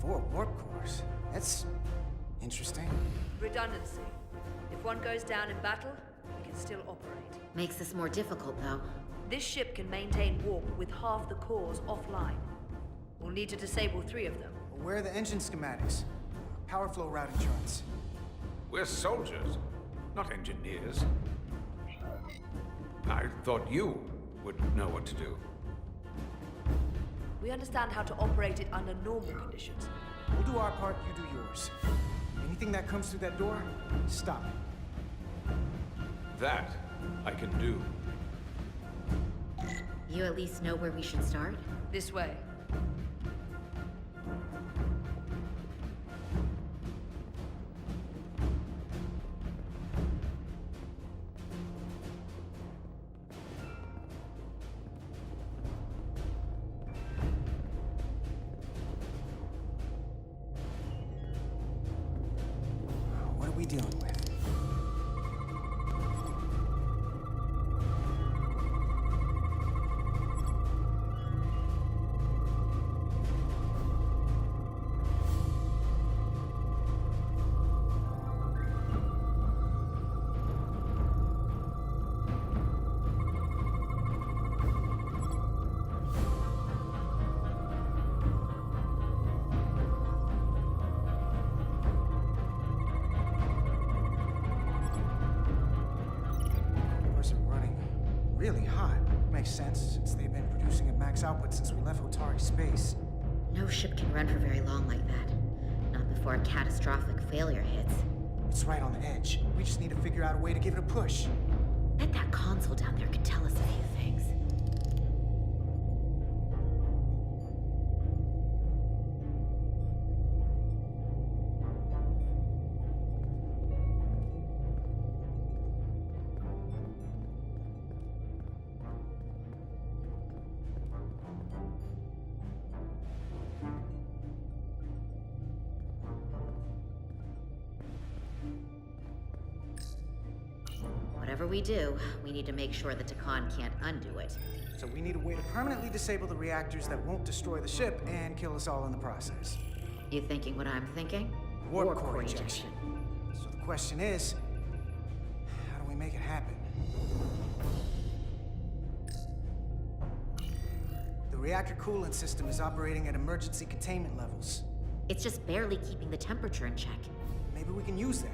4 warp cores. That's interesting. Redundancy. If one goes down in battle, we can still operate. Makes this more difficult, though. This ship can maintain warp with half the cores offline. We'll need to disable 3 of them. Where are the engine schematics? Power flow routing charts. We're soldiers, not engineers. I thought you would know what to do. We understand how to operate it under normal conditions. We'll do our part, you do yours. Anything that comes through that door, stop it. That I can do. You at least know where we should start? This way. What are we dealing with? Really hot. Makes sense, since they've been producing at max output since we left Otari space. No ship can run for very long like that. Not before a catastrophic failure hits. It's right on the edge. We just need to figure out a way to give it a push. Bet that console down there could tell us a few things. Whatever we do, we need to make sure the Takan can't undo it. So we need a way to permanently disable the reactors that won't destroy the ship and kill us all in the process. You thinking what I'm thinking? Warp core ejection. So the question is, how do we make it happen? The reactor coolant system is operating at emergency containment levels. It's just barely keeping the temperature in check. Maybe we can use that.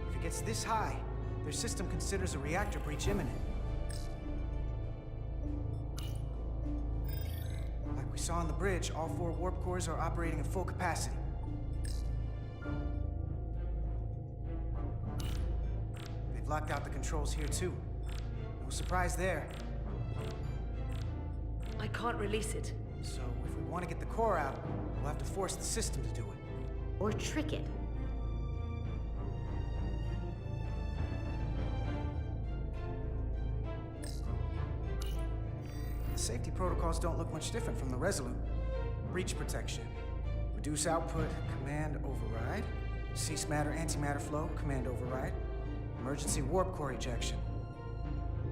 If it gets this high, their system considers a reactor breach imminent. Like we saw on the bridge, all 4 warp cores are operating at full capacity. They've locked out the controls here too. No surprise there. I can't release it. So if we want to get the core out, we'll have to force the system to do it. Or trick it. The safety protocols don't look much different from the Resolute. Breach protection. Reduce output, command override. Cease matter, antimatter flow, command override. Emergency warp core ejection.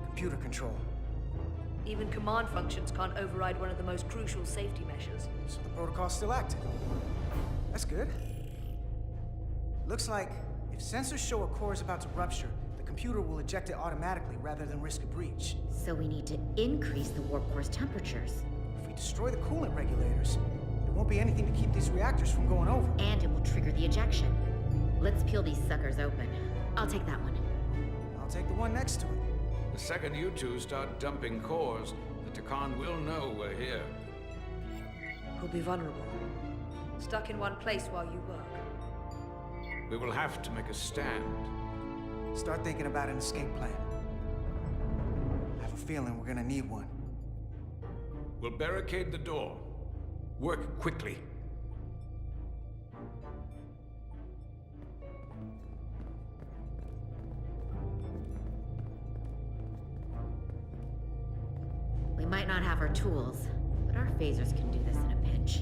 Computer control. Even command functions can't override one of the most crucial safety measures. So the protocol's still active. That's good. Looks like if sensors show a core is about to rupture, the computer will eject it automatically rather than risk a breach. So we need to increase the warp core's temperatures. If we destroy the coolant regulators, there won't be anything to keep these reactors from going over. And it will trigger the ejection. Let's peel these suckers open. I'll take that one. I'll take the one next to it. The second you two start dumping cores, the Takan will know we're here. We'll be vulnerable. Stuck in one place while you work. We will have to make a stand. Start thinking about an escape plan. I have a feeling we're gonna need one. We'll barricade the door. Work quickly. We might not have our tools, but our phasers can do this in a pinch.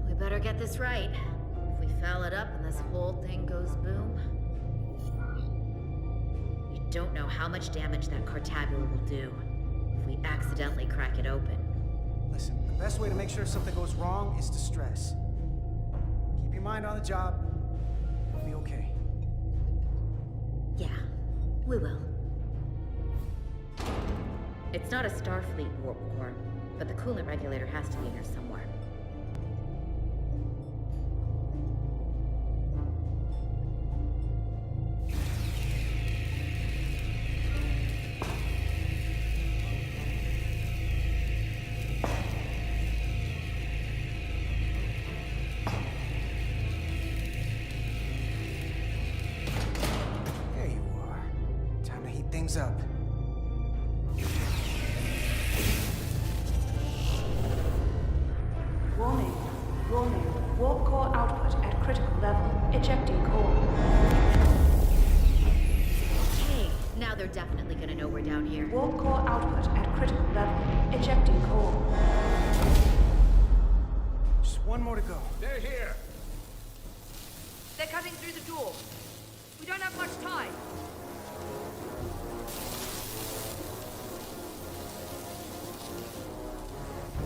We better get this right. If we foul it up and this whole thing goes boom, we don't know how much damage that cartabula will do if we accidentally crack it open. Listen, the best way to make sure something goes wrong is to stress. Keep your mind on the job. You'll be okay. Yeah, we will. It's not a Starfleet warp core, but the coolant regulator has to be in here somewhere. There you are. Time to heat things up. Warning. Warning. Warp core output at critical level. Ejecting core. Hey, now they're definitely gonna know we're down here. Warp core output at critical level. Ejecting core. Just one more to go. They're here! They're cutting through the door. We don't have much time.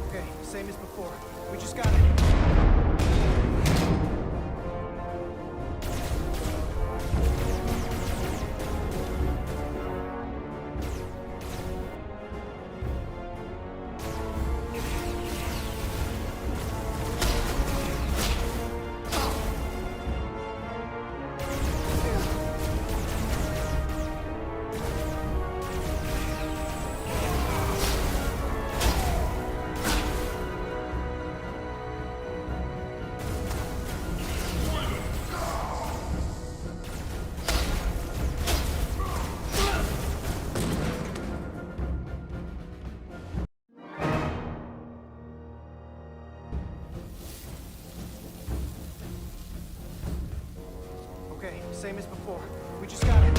Okay, same as before. We just gotta... Okay, same as before. We just gotta...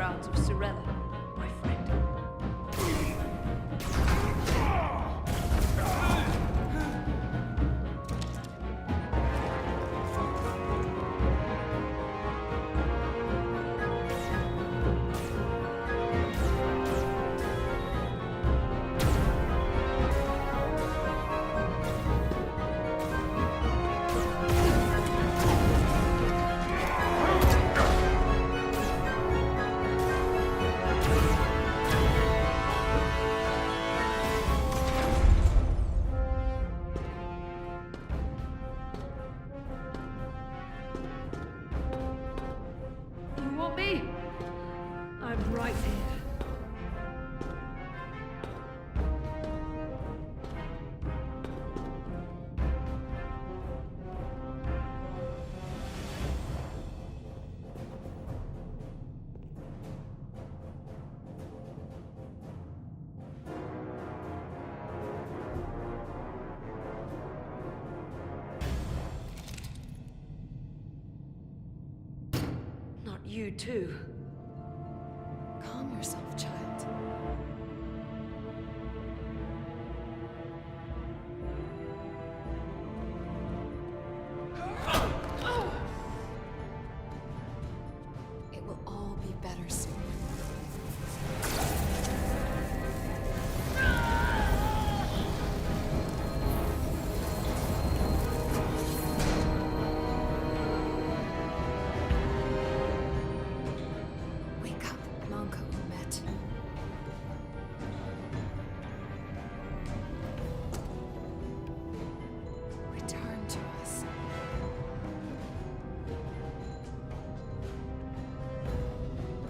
grounds of Sorella, my friend. You want me? I'm right here. Not you too. Calm yourself, child. It will all be better soon. Wake up, Monko Umet. Return to us.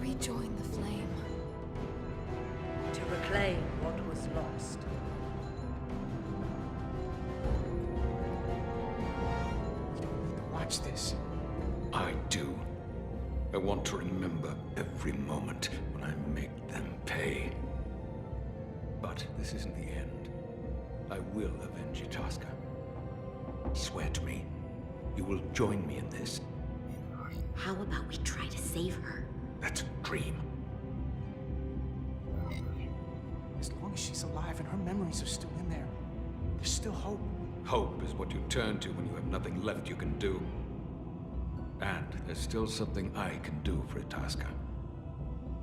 Rejoin the flame. To reclaim what was lost. Watch this. I do. I want to remember every moment when I make them pay. But this isn't the end. I will avenge Itasca. Swear to me, you will join me in this. How about we try to save her? That's a dream. As long as she's alive and her memories are still in there, there's still hope. Hope is what you turn to when you have nothing left you can do. And there's still something I can do for Itasca.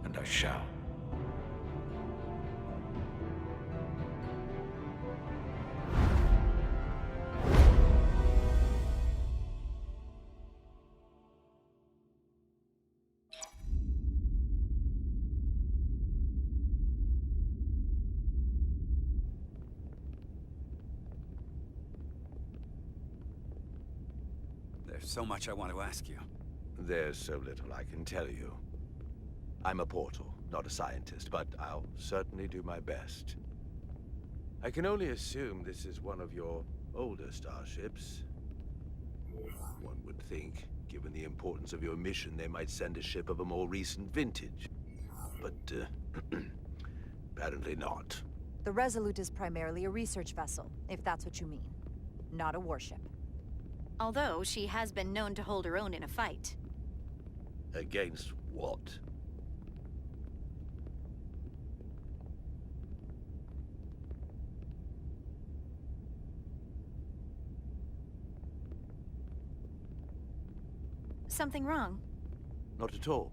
And I shall. There's so much I want to ask you. There's so little I can tell you. I'm a portal, not a scientist, but I'll certainly do my best. I can only assume this is one of your older starships. One would think, given the importance of your mission, they might send a ship of a more recent vintage. But, apparently not. The Resolute is primarily a research vessel, if that's what you mean. Not a warship. Although she has been known to hold her own in a fight. Against what? Something wrong? Not at all.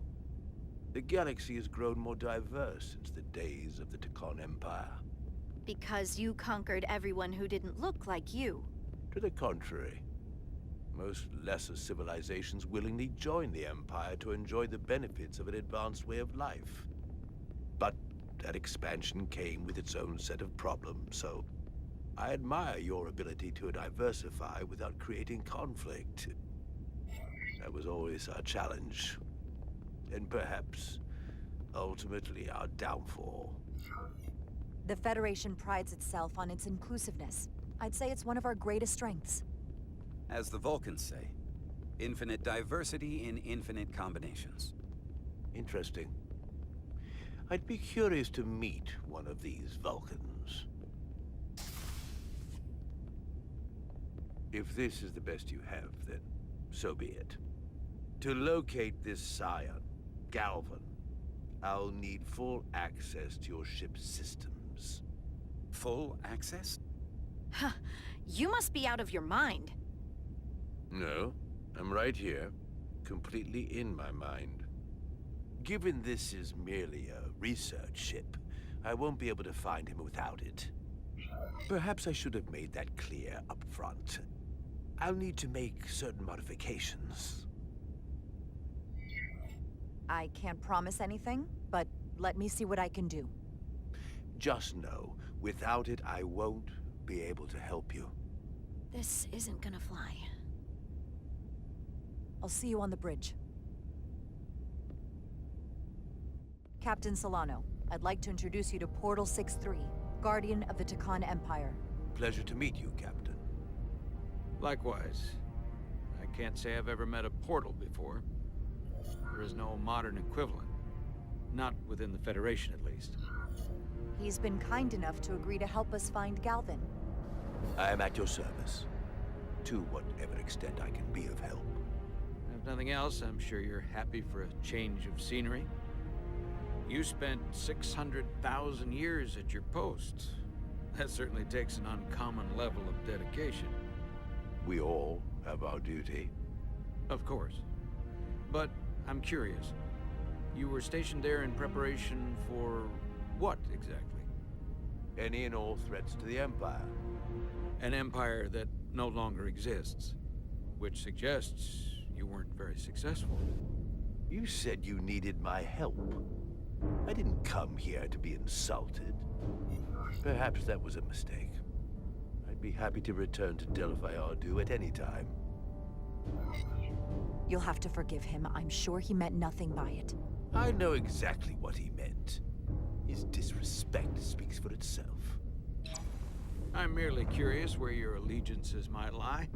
The galaxy has grown more diverse since the days of the Tekon Empire. Because you conquered everyone who didn't look like you. To the contrary. Most lesser civilizations willingly join the Empire to enjoy the benefits of an advanced way of life. But that expansion came with its own set of problems, so I admire your ability to diversify without creating conflict. That was always our challenge. And perhaps, ultimately, our downfall. The Federation prides itself on its inclusiveness. I'd say it's one of our greatest strengths. As the Vulcans say, infinite diversity in infinite combinations. Interesting. I'd be curious to meet one of these Vulcans. If this is the best you have, then so be it. To locate this scion, Galvan, I'll need full access to your ship's systems. Full access? Huh. You must be out of your mind. No, I'm right here, completely in my mind. Given this is merely a research ship, I won't be able to find him without it. Perhaps I should have made that clear up front. I'll need to make certain modifications. I can't promise anything, but let me see what I can do. Just know, without it, I won't be able to help you. This isn't gonna fly. I'll see you on the bridge. Captain Solano, I'd like to introduce you to Portal 6-3, Guardian of the Takan Empire. Pleasure to meet you, Captain. Likewise. I can't say I've ever met a portal before. There is no modern equivalent. Not within the Federation, at least. He's been kind enough to agree to help us find Galvin. I am at your service. To whatever extent I can be of help. If nothing else, I'm sure you're happy for a change of scenery. You spent 600,000 years at your post. That certainly takes an uncommon level of dedication. We all have our duty. Of course. But I'm curious. You were stationed there in preparation for what, exactly? Any and all threats to the Empire. An empire that no longer exists. Which suggests you weren't very successful. You said you needed my help. I didn't come here to be insulted. Perhaps that was a mistake. I'd be happy to return to Delphi Ardu at any time. You'll have to forgive him. I'm sure he meant nothing by it. I know exactly what he meant. His disrespect speaks for itself. I'm merely curious where your allegiances might lie.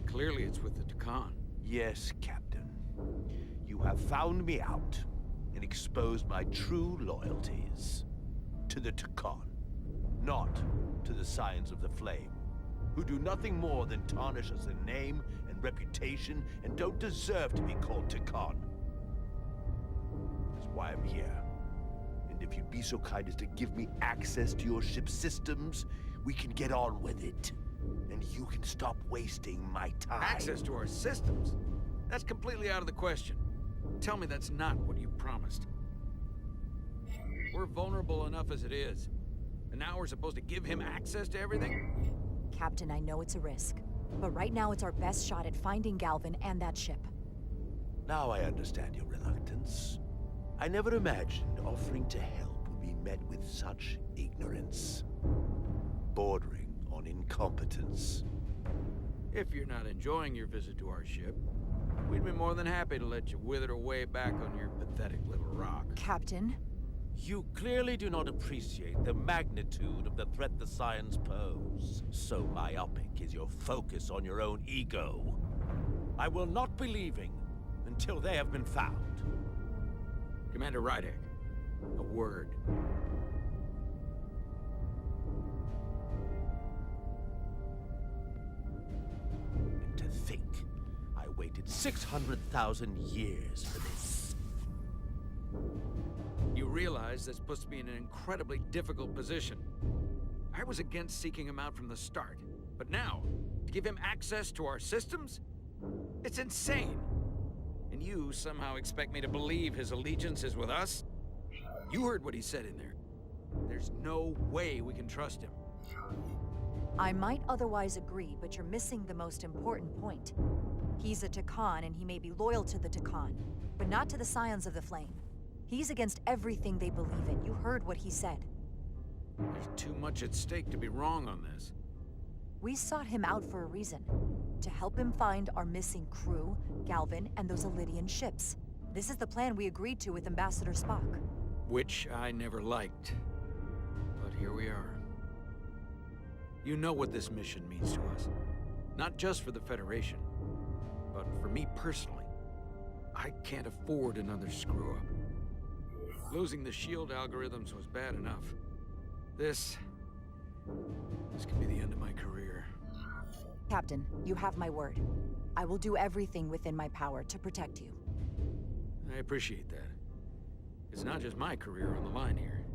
Clearly it's with the Takan. Yes, Captain. You have found me out and exposed my true loyalties. To the Takan, not to the Scions of the Flame, who do nothing more than tarnish us in name and reputation and don't deserve to be called Takan. That's why I'm here. And if you'd be so kind as to give me access to your ship's systems, we can get on with it. And you can stop wasting my time. Access to our systems? That's completely out of the question. Tell me that's not what you promised. We're vulnerable enough as it is. And now we're supposed to give him access to everything? Captain, I know it's a risk. But right now it's our best shot at finding Galvin and that ship. Now I understand your reluctance. I never imagined offering to help would be met with such ignorance. Bordering on incompetence. If you're not enjoying your visit to our ship, we'd be more than happy to let you wither away back on your pathetic little rock. Captain? You clearly do not appreciate the magnitude of the threat the Scions pose. So myopic is your focus on your own ego. I will not be leaving until they have been found. Commander Rydek, a word. And to think, I waited 600,000 years for this. You realize that's supposed to be in an incredibly difficult position. I was against seeking him out from the start, but now, to give him access to our systems? It's insane! And you somehow expect me to believe his allegiance is with us? You heard what he said in there. There's no way we can trust him. I might otherwise agree, but you're missing the most important point. He's a Takan, and he may be loyal to the Takan, but not to the Scions of the Flame. He's against everything they believe in. You heard what he said. There's too much at stake to be wrong on this. We sought him out for a reason. To help him find our missing crew, Galvin, and those Elydian ships. This is the plan we agreed to with Ambassador Spock. Which I never liked. But here we are. You know what this mission means to us. Not just for the Federation, but for me personally. I can't afford another screw-up. Losing the shield algorithms was bad enough. This could be the end of my career. Captain, you have my word. I will do everything within my power to protect you. I appreciate that. It's not just my career on the line here.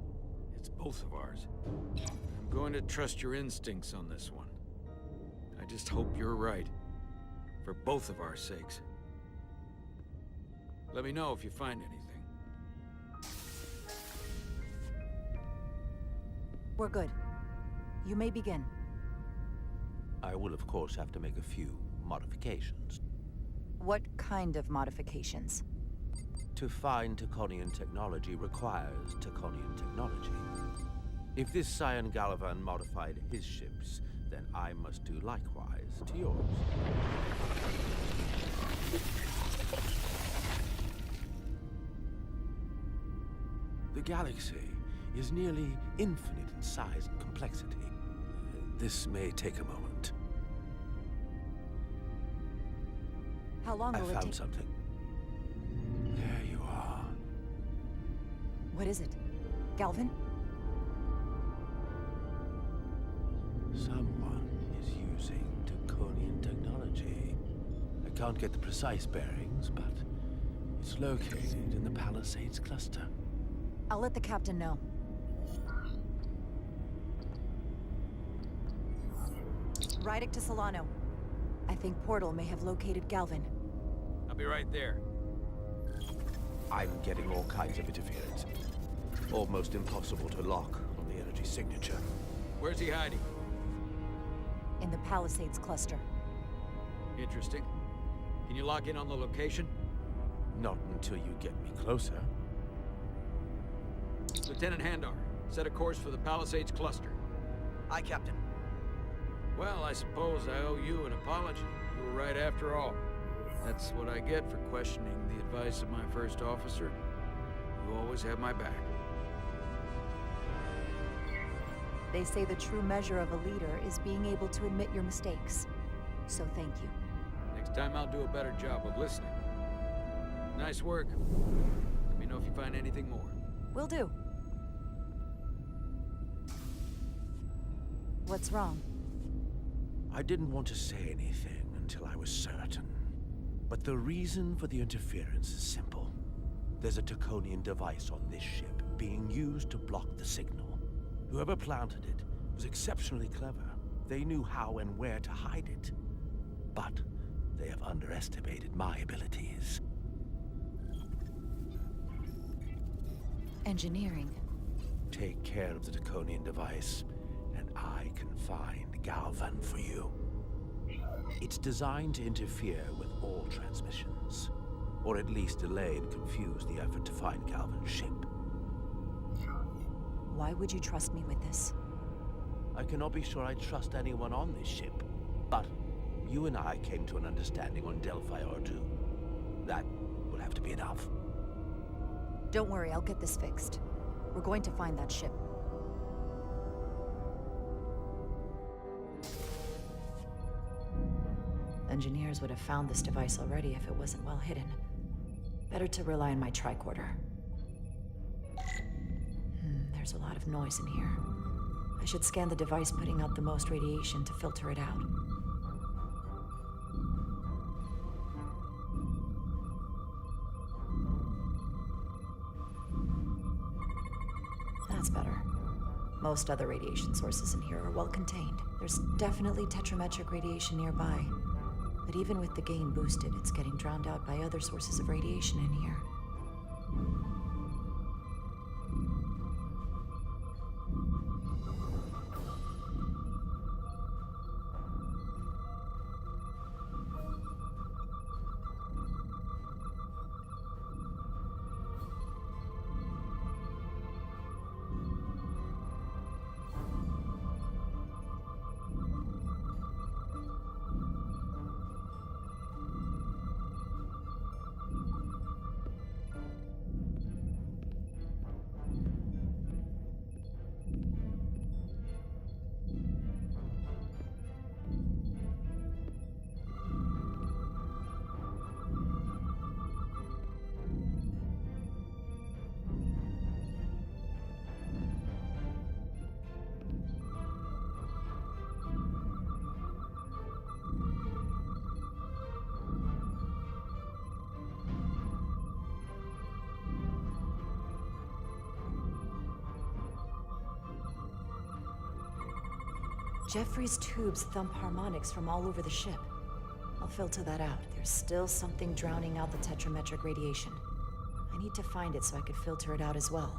It's both of ours. I'm going to trust your instincts on this one. I just hope you're right. For both of our sakes. Let me know if you find anything. We're good. You may begin. I will, of course, have to make a few modifications. What kind of modifications? To find Taconian technology requires Taconian technology. If this Scion Gallivan modified his ships, then I must do likewise to yours. The galaxy is nearly infinite in size and complexity. This may take a moment. How long will it take? I found something. There you are. What is it? Galvin? Someone is using Taconian technology. I can't get the precise bearings, but it's located in the Palisades cluster. I'll let the captain know. Rydick to Solano. I think Portal may have located Galvin. I'll be right there. I'm getting all kinds of interference. Almost impossible to lock on the energy signature. Where's he hiding? In the Palisades cluster. Interesting. Can you lock in on the location? Not until you get me closer. Lieutenant Handar, set a course for the Palisades cluster. Aye, Captain. Well, I suppose I owe you an apology. You were right after all. That's what I get for questioning the advice of my first officer. You always have my back. They say the true measure of a leader is being able to admit your mistakes. So thank you. Next time I'll do a better job of listening. Nice work. Let me know if you find anything more. Will do. What's wrong? I didn't want to say anything until I was certain. But the reason for the interference is simple. There's a Taconian device on this ship being used to block the signal. Whoever planted it was exceptionally clever. They knew how and where to hide it. But they have underestimated my abilities. Engineering. Take care of the Taconian device, and I can find Galvan for you. It's designed to interfere with all transmissions, or at least delay and confuse the effort to find Galvan's ship. Why would you trust me with this? I cannot be sure I trust anyone on this ship, but you and I came to an understanding on Delphi R2. That will have to be enough. Don't worry, I'll get this fixed. We're going to find that ship. Engineers would have found this device already if it wasn't well hidden. Better to rely on my tricorder. There's a lot of noise in here. I should scan the device putting out the most radiation to filter it out. That's better. Most other radiation sources in here are well contained. There's definitely tetrametric radiation nearby. But even with the gain boosted, it's getting drowned out by other sources of radiation in here. Jeffrey's tubes thump harmonics from all over the ship. I'll filter that out. There's still something drowning out the tetrametric radiation. I need to find it so I could filter it out as well.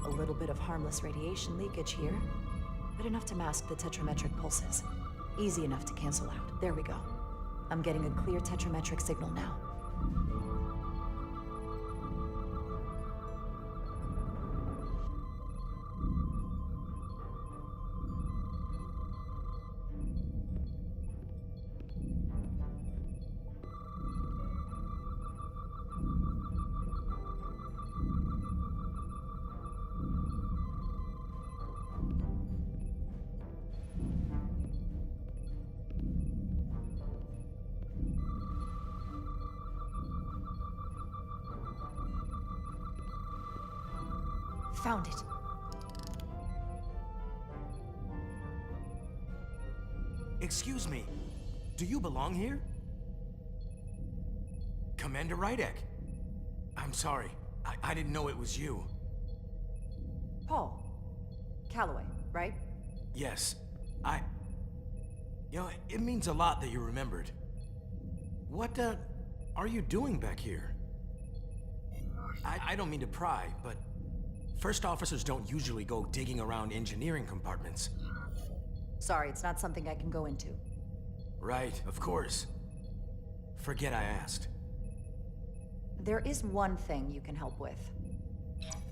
A little bit of harmless radiation leakage here, but enough to mask the tetrametric pulses. Easy enough to cancel out. There we go. I'm getting a clear tetrametric signal now. Found it. Excuse me. Do you belong here? Commander Rydek. I'm sorry. I didn't know it was you. Paul. Calloway, right? Yes. You know, it means a lot that you remembered. What, are you doing back here? I don't mean to pry, but first officers don't usually go digging around engineering compartments. Sorry, it's not something I can go into. Right, of course. Forget I asked. There is one thing you can help with.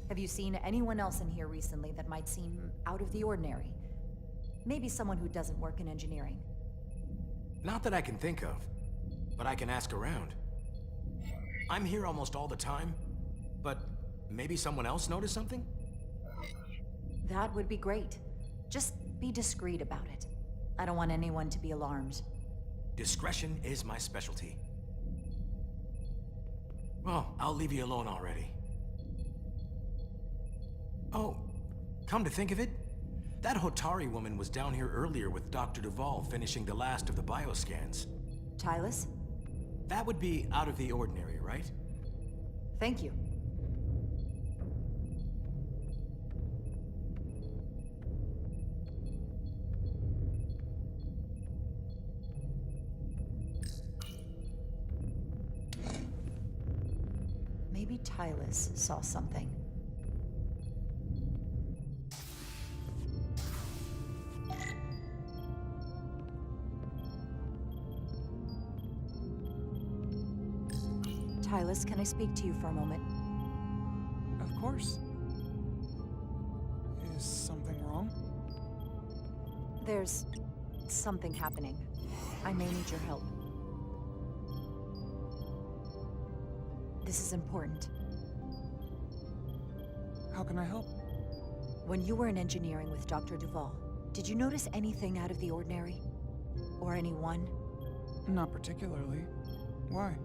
Have you seen anyone else in here recently that might seem out of the ordinary? Maybe someone who doesn't work in engineering. Not that I can think of, but I can ask around. I'm here almost all the time, but maybe someone else noticed something? That would be great. Just be discreet about it. I don't want anyone to be alarmed. Discretion is my specialty. Well, I'll leave you alone already. Oh, come to think of it, that Hotari woman was down here earlier with Dr. Duvall finishing the last of the bioscans. Tylus? That would be out of the ordinary, right? Thank you. Maybe Tylus saw something. Tylus, can I speak to you for a moment? Of course. Is something wrong? There's something happening. I may need your help. This is important. How can I help? When you were in engineering with Dr. Duvall, did you notice anything out of the ordinary? Or anyone? Not particularly. Why?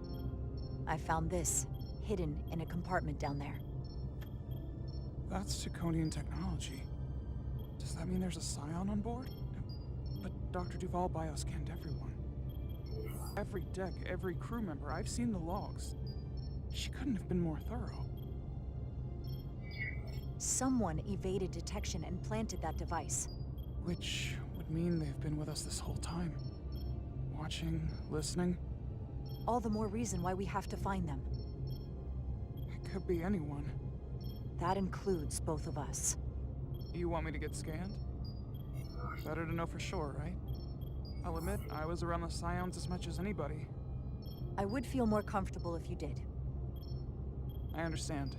I found this, hidden in a compartment down there. That's Taconian technology. Does that mean there's a scion on board? But Dr. Duvall bioscanned everyone. Every deck, every crew member. I've seen the logs. She couldn't have been more thorough. Someone evaded detection and planted that device. Which would mean they've been with us this whole time. Watching, listening. All the more reason why we have to find them. It could be anyone. That includes both of us. You want me to get scanned? Better to know for sure, right? I'll admit, I was around the Scions as much as anybody. I would feel more comfortable if you did. I understand.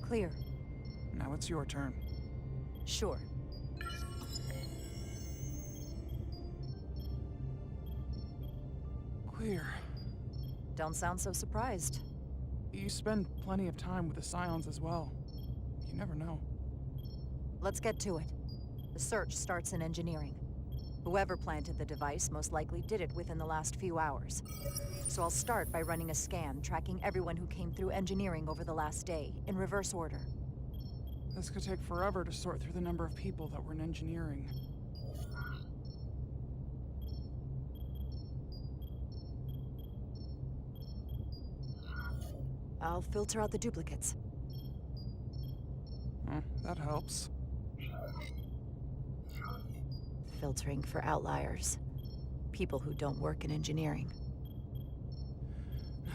Clear. Now it's your turn. Sure. Clear. Don't sound so surprised. You spend plenty of time with the Scions as well. You never know. Let's get to it. The search starts in engineering. Whoever planted the device most likely did it within the last few hours. So I'll start by running a scan, tracking everyone who came through engineering over the last day, in reverse order. This could take forever to sort through the number of people that were in engineering. I'll filter out the duplicates. That helps. Filtering for outliers. People who don't work in engineering.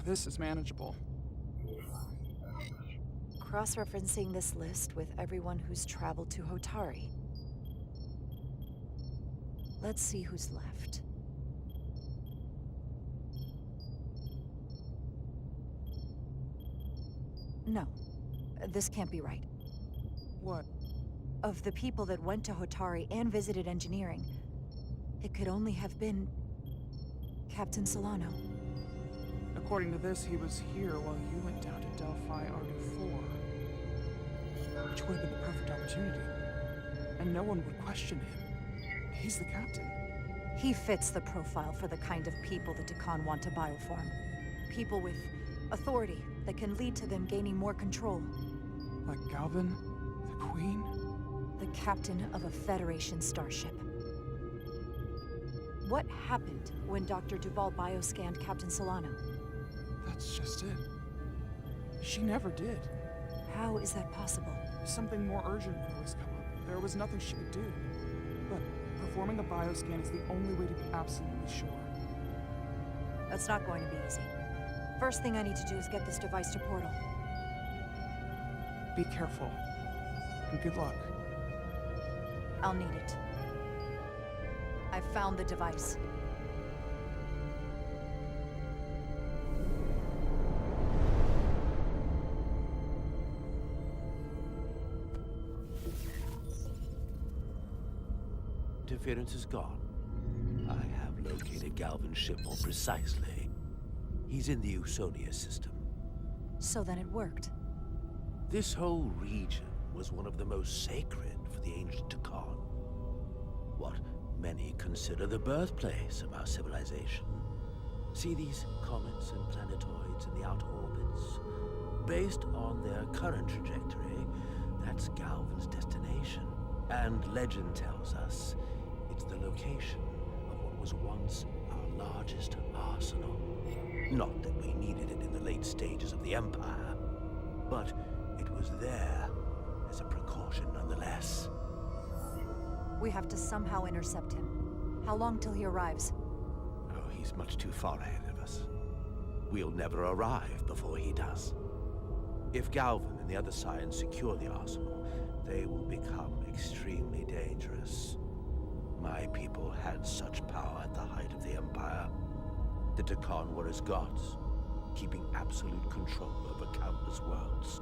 This is manageable. Cross-referencing this list with everyone who's traveled to Hotari. Let's see who's left. No, this can't be right. What? Of the people that went to Hotari and visited engineering, it could only have been Captain Solano. According to this, he was here while you went down to Delphi RD4. Which would have been the perfect opportunity. And no one would question him. He's the captain. He fits the profile for the kind of people the Takan want to bioform. People with authority that can lead to them gaining more control. Like Galvin? The Queen? The captain of a Federation starship. What happened when Dr. Duval bioscanned Captain Solano? That's just it. She never did. How is that possible? Something more urgent would always come up. There was nothing she could do. But performing a bioscan is the only way to be absolutely sure. That's not going to be easy. First thing I need to do is get this device to Portal. Be careful. And good luck. I'll need it. I've found the device. Interference is gone. I have located Galvin's ship more precisely. He's in the Usonia system. So then it worked. This whole region was one of the most sacred for the ancient Takan. What many consider the birthplace of our civilization. See these comets and planetoids in the outer orbits? Based on their current trajectory, that's Galvin's destination. And legend tells us it's the location of what was once our largest arsenal. Not that we needed it in the late stages of the Empire, but it was there as a precaution nonetheless. We have to somehow intercept him. How long till he arrives? Oh, he's much too far ahead of us. We'll never arrive before he does. If Galvin and the other Scions secure the arsenal, they will become extremely dangerous. My people had such power at the height of the Empire. The Takan were as gods, keeping absolute control over countless worlds.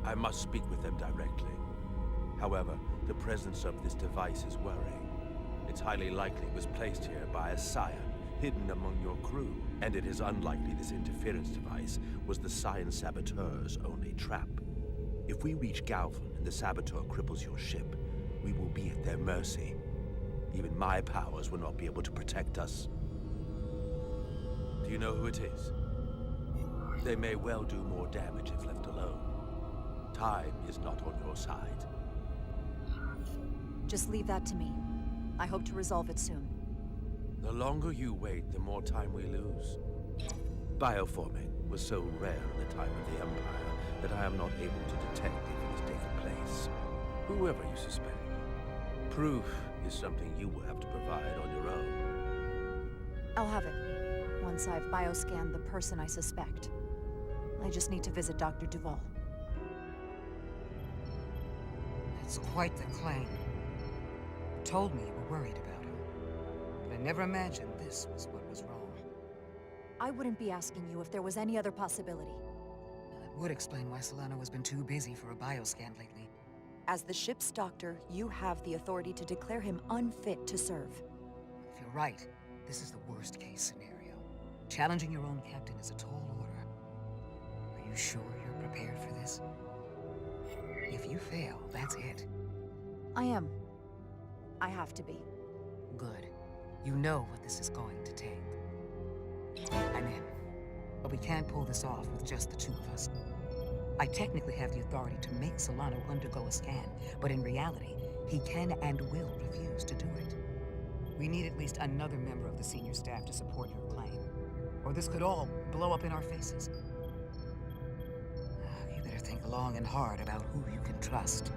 I must speak with them directly. However, the presence of this device is worrying. It's highly likely it was placed here by a Scion, hidden among your crew, and it is unlikely this interference device was the Scion Saboteur's only trap. If we reach Galvin and the Saboteur cripples your ship, we will be at their mercy. Even my powers will not be able to protect us. Do you know who it is? They may well do more damage if left alone. Time is not on your side. Just leave that to me. I hope to resolve it soon. The longer you wait, the more time we lose. Bioforming was so rare in the time of the Empire that I am not able to detect if it has taken place. Whoever you suspect. Proof is something you will have to provide on your own. I'll have it, once I've bioscanned the person I suspect. I just need to visit Dr. Duval. It's quite the claim. You told me you were worried about him, but I never imagined this was what was wrong. I wouldn't be asking you if there was any other possibility. That would explain why Solano has been too busy for a bioscan lately. As the ship's doctor, you have the authority to declare him unfit to serve. If you're right, this is the worst-case scenario. Challenging your own captain is a tall order. Are you sure you're prepared for this? If you fail, that's it. I am. I have to be. Good. You know what this is going to take. I'm in. But we can't pull this off with just the two of us. I technically have the authority to make Solano undergo a scan, but in reality, he can and will refuse to do it. We need at least another member of the senior staff to support your claim, or this could all blow up in our faces. You better think long and hard about who you can trust.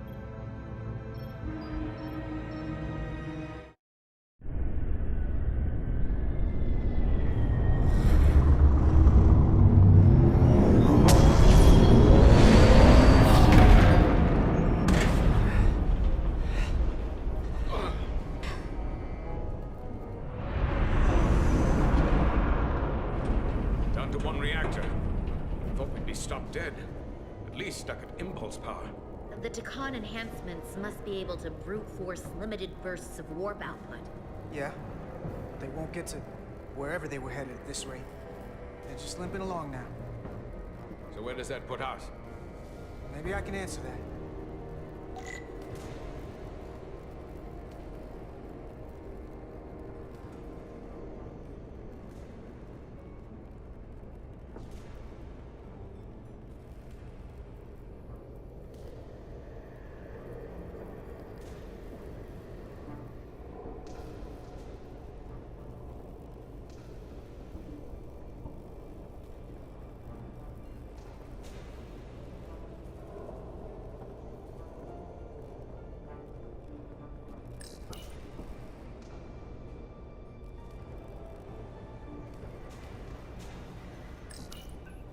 Down to one reactor. Thought we'd be stopped dead. At least stuck at impulse power. The Takan enhancements must be able to brute force limited bursts of warp output. Yeah. They won't get to wherever they were headed at this rate. They're just limping along now. So where does that put us? Maybe I can answer that.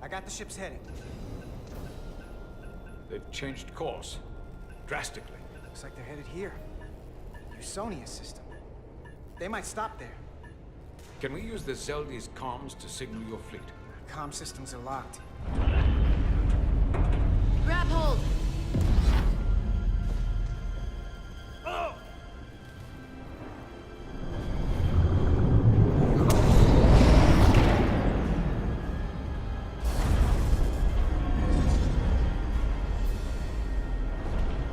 I got the ship's heading. They've changed course. Drastically. Looks like they're headed here. Usonia system. They might stop there. Can we use the Zeldi's comms to signal your fleet? Comm systems are locked. Grab hold!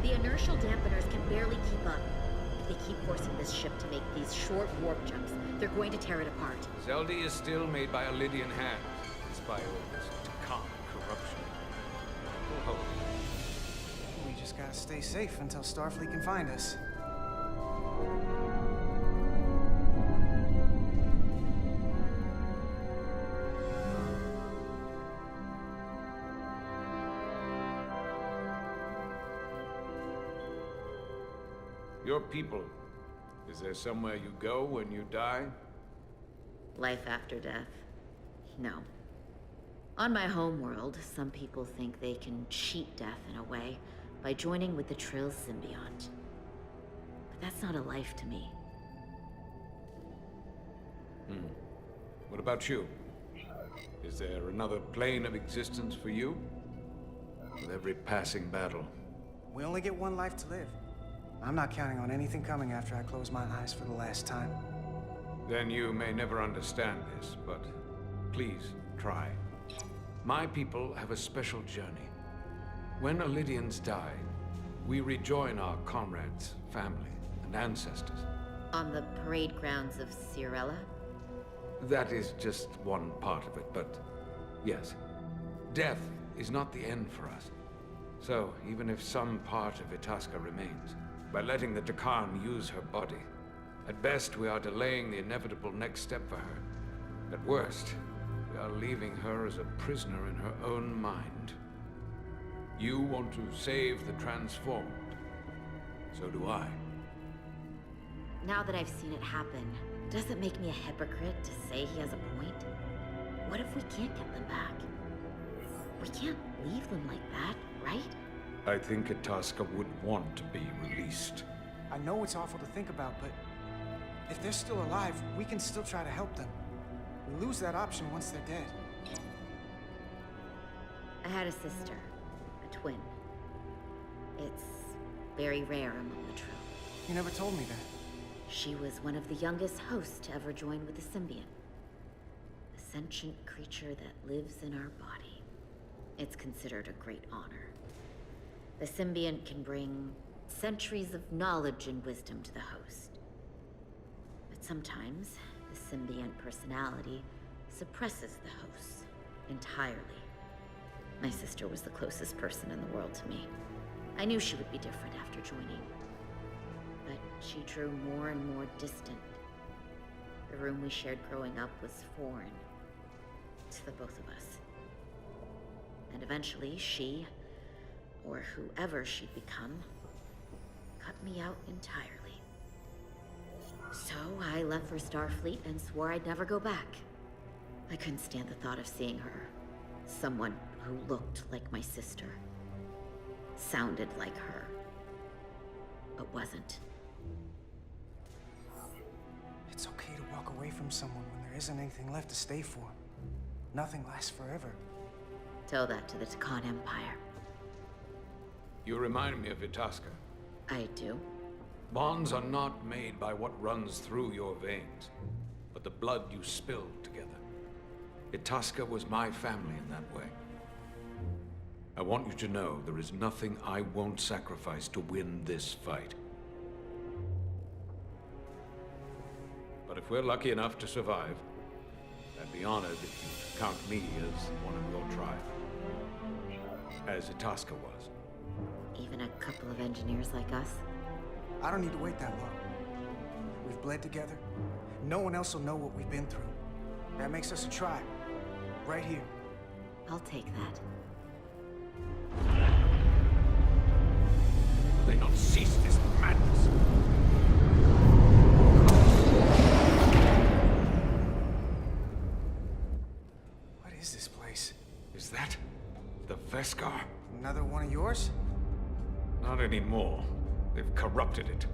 The inertial dampeners can barely keep up. If they keep forcing this ship to make these short warp jumps, they're going to tear it apart. Zeldi is still made by a Lydian hand, despite all this Takan corruption. We'll hope. We just gotta stay safe until Starfleet can find us. Your people. Is there somewhere you go when you die? Life after death? No. On my homeworld, some people think they can cheat death in a way by joining with the Trill symbiont. But that's not a life to me. What about you? Is there another plane of existence for you? With every passing battle. We only get one life to live. I'm not counting on anything coming after I close my eyes for the last time. Then you may never understand this, but please try. My people have a special journey. When Lydians die, we rejoin our comrades, family, and ancestors. On the parade grounds of Cirella? That is just one part of it, but yes. Death is not the end for us. So, even if some part of Itasca remains, by letting the Takan use her body, at best we are delaying the inevitable next step for her. At worst, we are leaving her as a prisoner in her own mind. You want to save the transformed. So do I. Now that I've seen it happen, does it make me a hypocrite to say he has a point? What if we can't get them back? We can't leave them like that, right? I think Itasca would want to be released. I know it's awful to think about, but if they're still alive, we can still try to help them. We lose that option once they're dead. I had a sister, a twin. It's very rare among the Trill. You never told me that. She was one of the youngest hosts to ever join with the symbiont. A sentient creature that lives in our body. It's considered a great honor. The symbiont can bring centuries of knowledge and wisdom to the host. But sometimes, the symbiont personality suppresses the host entirely. My sister was the closest person in the world to me. I knew she would be different after joining. But she drew more and more distant. The room we shared growing up was foreign to the both of us. And eventually she, or whoever she'd become, cut me out entirely. So I left for Starfleet and swore I'd never go back. I couldn't stand the thought of seeing her. Someone who looked like my sister. Sounded like her. But wasn't. It's okay to walk away from someone when there isn't anything left to stay for. Nothing lasts forever. Tell that to the Takan Empire. You remind me of Itasca. I do? Bonds are not made by what runs through your veins, but the blood you spilled together. Itasca was my family in that way. I want you to know there is nothing I won't sacrifice to win this fight. But if we're lucky enough to survive, I'd be honored if you count me as one of your tribe. As Itasca was. Even a couple of engineers like us? I don't need to wait that long. We've bled together. No one else will know what we've been through. That makes us a tribe. Right here. I'll take that. They not cease this madness. What is this place? Is that the Veskar? Another one of yours? Not anymore. They've corrupted it,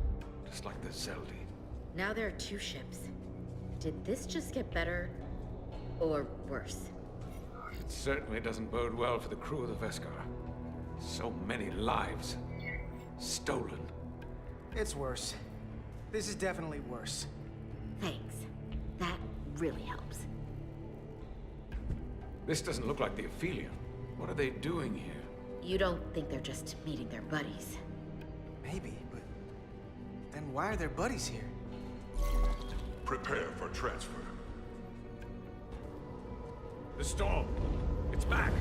just like the Zeldi. Now there are 2 ships. Did this just get better, or worse? It certainly doesn't bode well for the crew of the Veskar. So many lives stolen. It's worse. This is definitely worse. Thanks. That really helps. This doesn't look like the Ophelia. What are they doing here? You don't think they're just meeting their buddies? Maybe, but then why are their buddies here? Prepare for transfer. The storm! It's back!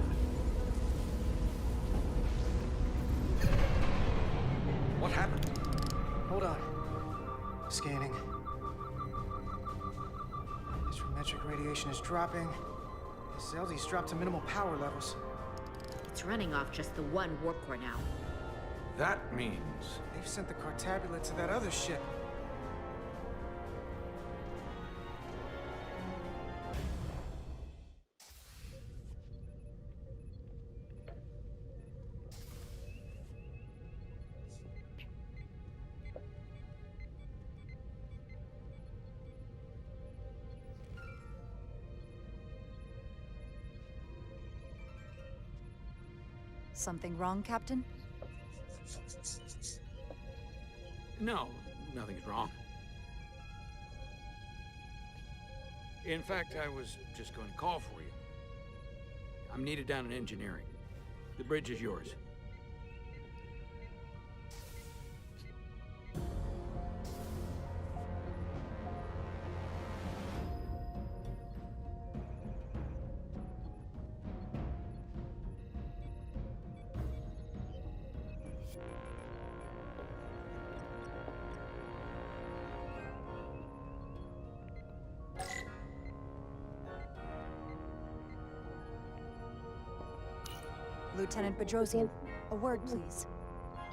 What happened? Hold on. Scanning. Astrometric radiation is dropping. Zeldi's dropped to minimal power levels. It's running off just the one warp core now. That means... They've sent the Cartabula to that other ship. Something wrong, Captain? No, nothing's wrong. In fact, I was just going to call for you. I'm needed down in engineering. The bridge is yours. Lieutenant Bedrosian, a word, please.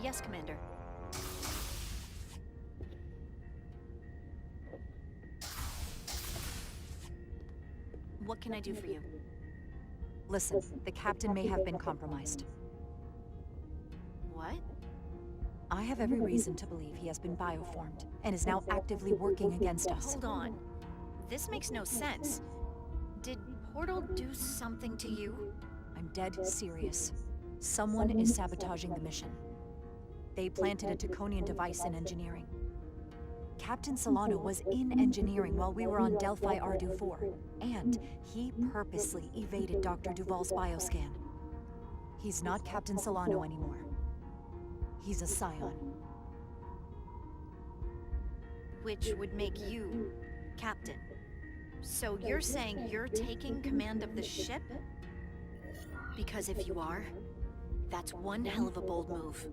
Yes, Commander. What can I do for you? Listen, the captain may have been compromised. What? I have every reason to believe he has been bioformed, and is now actively working against us. Hold on. This makes no sense. Did Portal do something to you? I'm dead serious. Someone is sabotaging the mission. They planted a Taconian device in engineering. Captain Solano was in engineering while we were on Delphi Ardu-4, and he purposely evaded Dr. Duval's bioscan. He's not Captain Solano anymore. He's a Scion. which would make you captain. So you're saying you're taking command of the ship? Because if you are, that's one hell of a bold move.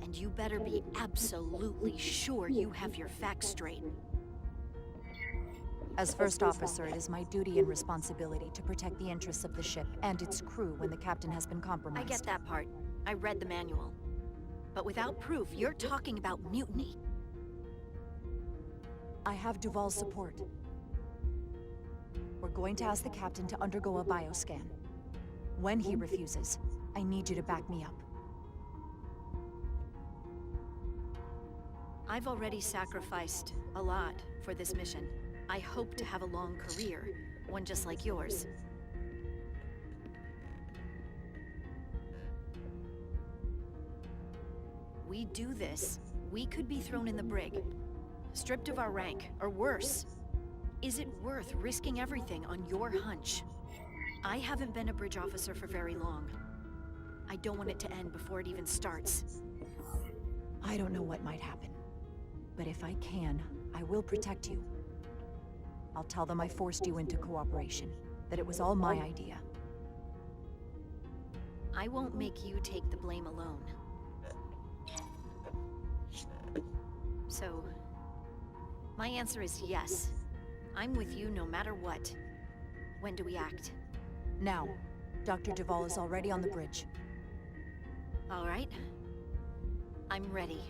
And you better be absolutely sure you have your facts straight. As first officer, it is my duty and responsibility to protect the interests of the ship and its crew when the captain has been compromised. I get that part. I read the manual. But without proof, you're talking about mutiny. I have Duval's support. We're going to ask the captain to undergo a bioscan. When he refuses, I need you to back me up. I've already sacrificed a lot for this mission. I hope to have a long career, one just like yours. We do this, we could be thrown in the brig, stripped of our rank, or worse. Is it worth risking everything on your hunch? I haven't been a bridge officer for very long. I don't want it to end before it even starts. I don't know what might happen, but if I can, I will protect you. I'll tell them I forced you into cooperation, that it was all my idea. I won't make you take the blame alone. So, my answer is yes. I'm with you no matter what. When do we act? Now. Dr. Duval is already on the bridge. All right. I'm ready.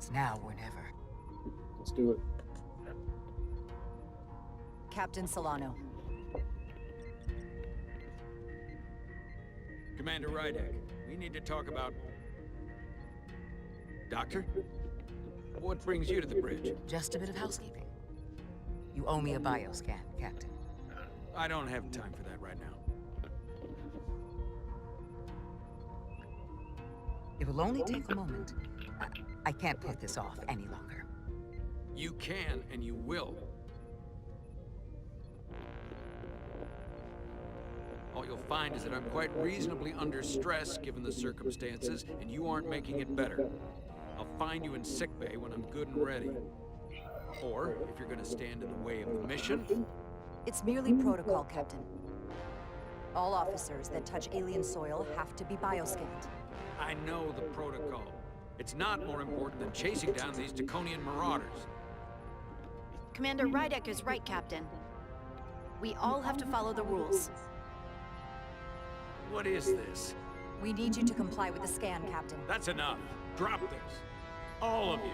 It's now or never. Let's do it. Captain Solano. Commander Rydek, we need to talk about... Doctor? What brings you to the bridge? Just a bit of housekeeping. You owe me a bioscan, Captain. I don't have time for that right now. It will only take a moment. I can't put this off any longer. You can, and you will. All you'll find is that I'm quite reasonably under stress given the circumstances, and you aren't making it better. I'll find you in sickbay when I'm good and ready. Or, if you're gonna stand in the way of the mission... It's merely protocol, Captain. All officers that touch alien soil have to be bioscanned. I know the protocol. It's not more important than chasing down these Draconian marauders. Commander Rydek is right, Captain. We all have to follow the rules. What is this? We need you to comply with the scan, Captain. That's enough. Drop this. All of you.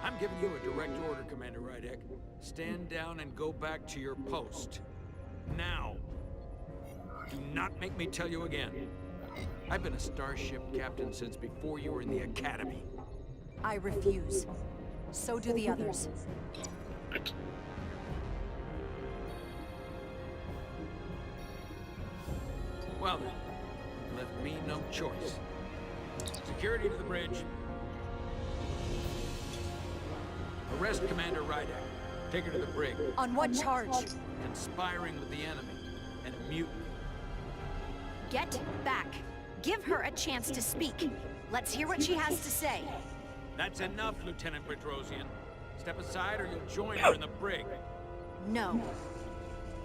I'm giving you a direct order, Commander Rydek. Stand down and go back to your post. Now. Do not make me tell you again. I've been a starship captain since before you were in the academy. I refuse. So do the others. Well then, left me no choice. Security to the bridge. Arrest Commander Rydek. Take her to the brig. On what charge? Conspiring with the enemy and mutiny. Get back. Give her a chance to speak. Let's hear what she has to say. That's enough, Lieutenant Bedrosian. Step aside or you'll join her in the brig. No.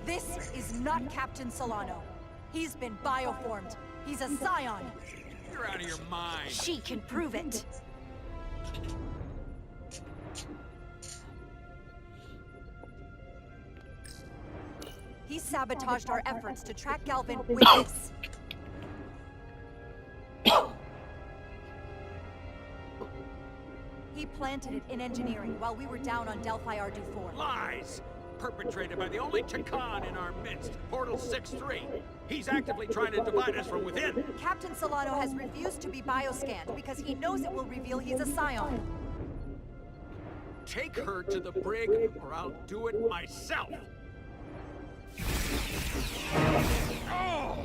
This is not Captain Solano. He's been bioformed. He's a scion. You're out of your mind. She can prove it. He sabotaged our efforts to track Galvin with this. He planted it in engineering while we were down on Delphi Ardu-4. Lies! Perpetrated by the only Takan in our midst, Portal 6-3. He's actively trying to divide us from within. Captain Solano has refused to be bioscanned because he knows it will reveal he's a scion. Take her to the brig, or I'll do it myself! Oh!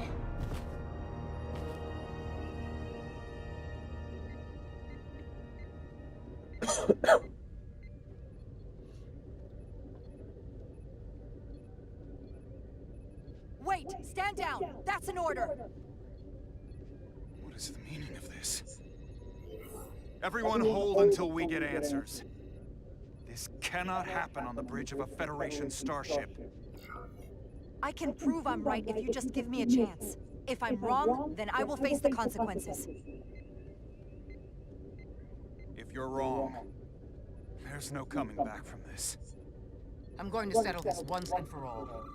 Wait! Stand down! That's an order! What is the meaning of this? Everyone hold until we get answers. This cannot happen on the bridge of a Federation starship. I can prove I'm right if you just give me a chance. If I'm wrong, then I will face the consequences. If you're wrong, there's no coming back from this. I'm going to settle this once and for all.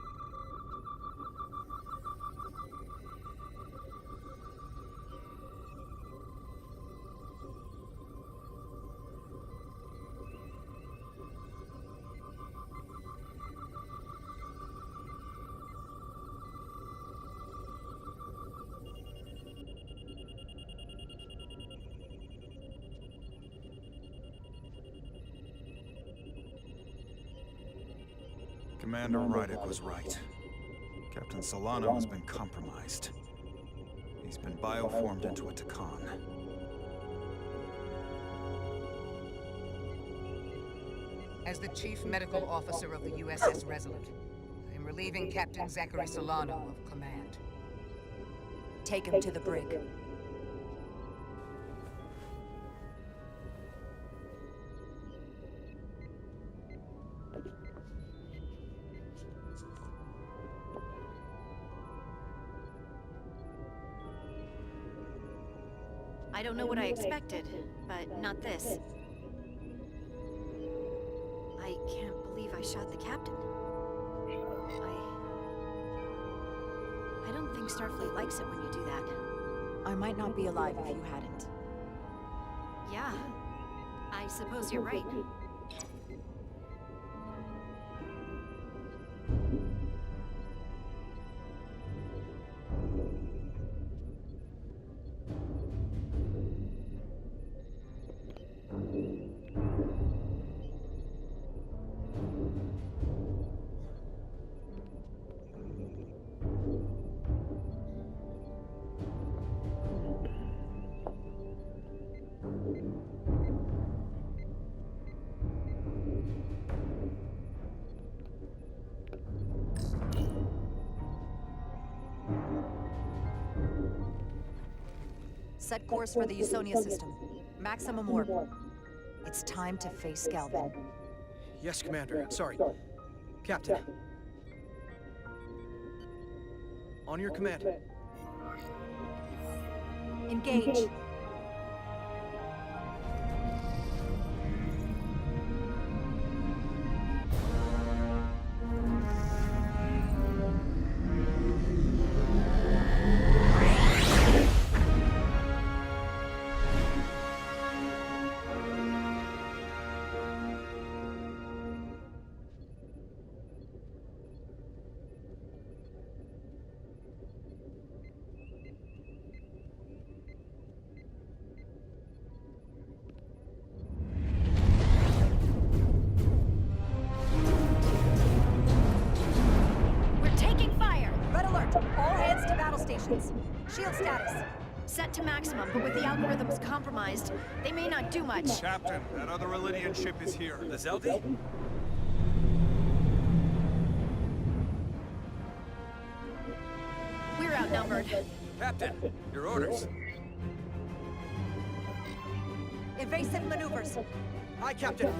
Commander Rydick was right. Captain Solano has been compromised. He's been bioformed into a Takan. As the Chief Medical Officer of the USS Resolute, I am relieving Captain Zachary Solano of command. Take him to the brig. I don't know what I expected, but not this. I can't believe I shot the captain. I don't think Starfleet likes it when you do that. I might not be alive if you hadn't. Yeah, I suppose you're right. Set course for the Usonia system. Maximum warp. It's time to face Galvin. Yes, Commander. Sorry. Captain. On your command. Engage. Shield status. Set to maximum, but with the algorithms compromised, they may not do much. Captain, that other Ilidian ship is here. The Zeldi? We're outnumbered. Captain, your orders. Evasive maneuvers. Aye, Captain.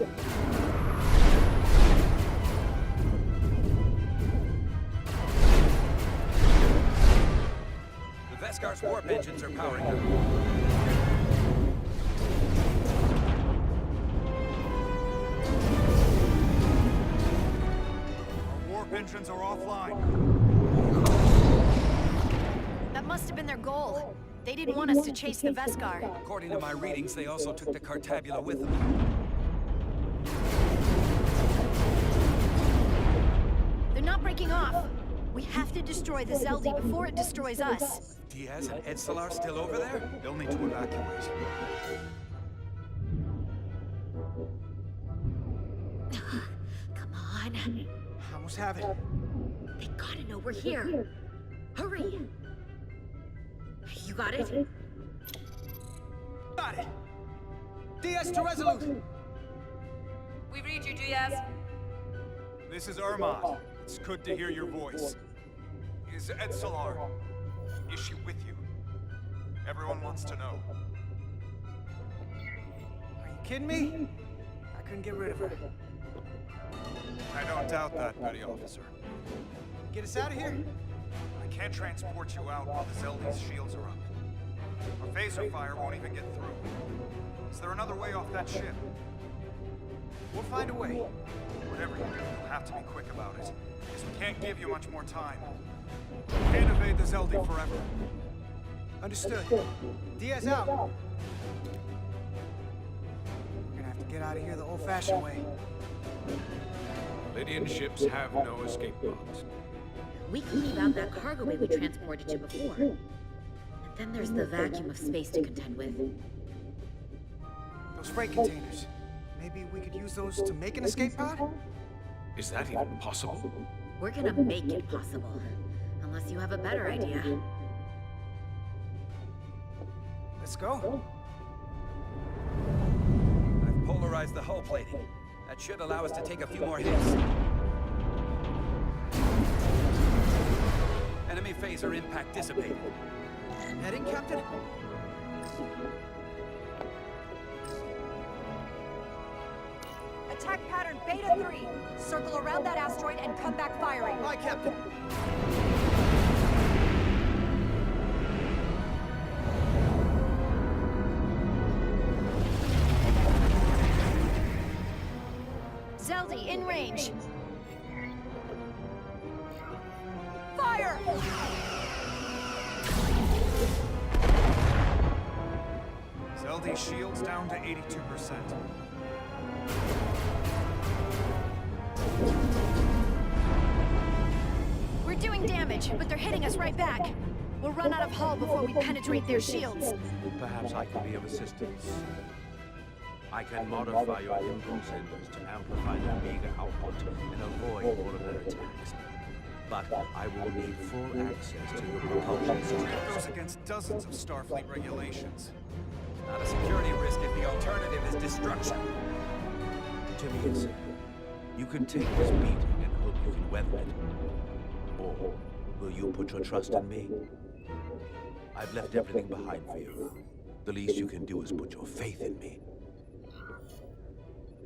The Veskar's warp engines are powering up. Our warp engines are offline. That must have been their goal. They didn't want us to chase the Veskar. According to my readings, they also took the Cartabula with them. They're not breaking off. We have to destroy the Zeldi before it destroys us. Diaz and Edstelar still over there? They'll need to evacuate. on. I almost have it. They gotta know we're here. Hurry! You got it? Got it. DS to Resolute. We read you, Diaz. This is Ermod. It's good to hear your voice. Is Edsalar? Is she with you? Everyone wants to know. Are you kidding me? I couldn't get rid of her. I don't doubt that, Petty Officer. Get us out of here? I can't transport you out while the Zeldy's shields are up. Our phaser fire won't even get through. Is there another way off that ship? We'll find a way. Whatever you do, you'll have to be quick about it, because we can't give you much more time. We can't evade the Zeldy forever. Understood. Diaz out. We're gonna have to get out of here the old-fashioned way. Lydian ships have no escape pods. We can leave out that cargo way we transported you before. And then there's the vacuum of space to contend with. Those freight containers. Maybe we could use those to make an escape pod? Is that even possible? We're gonna make it possible. Unless you have a better idea. Let's go. I've polarized the hull plating. That should allow us to take a few more hits. Enemy phaser impact dissipated. Heading, Captain? Attack pattern Beta 3. Circle around that asteroid and come back firing. Aye, Captain. Zeldy, in range. Fire! Zeldy's shields down to 82%. We're doing damage, but they're hitting us right back. We'll run out of hull before we penetrate their shields. Perhaps I can be of assistance. I can modify your impulse engines to amplify their meager output and avoid all of their attacks. But I will need full access to your propulsion system. That goes against dozens of Starfleet regulations. Not a security risk if the alternative is destruction. Timmins, you can take this beating and hope you can weather it. Or will you put your trust in me? I've left everything behind for you. The least you can do is put your faith in me.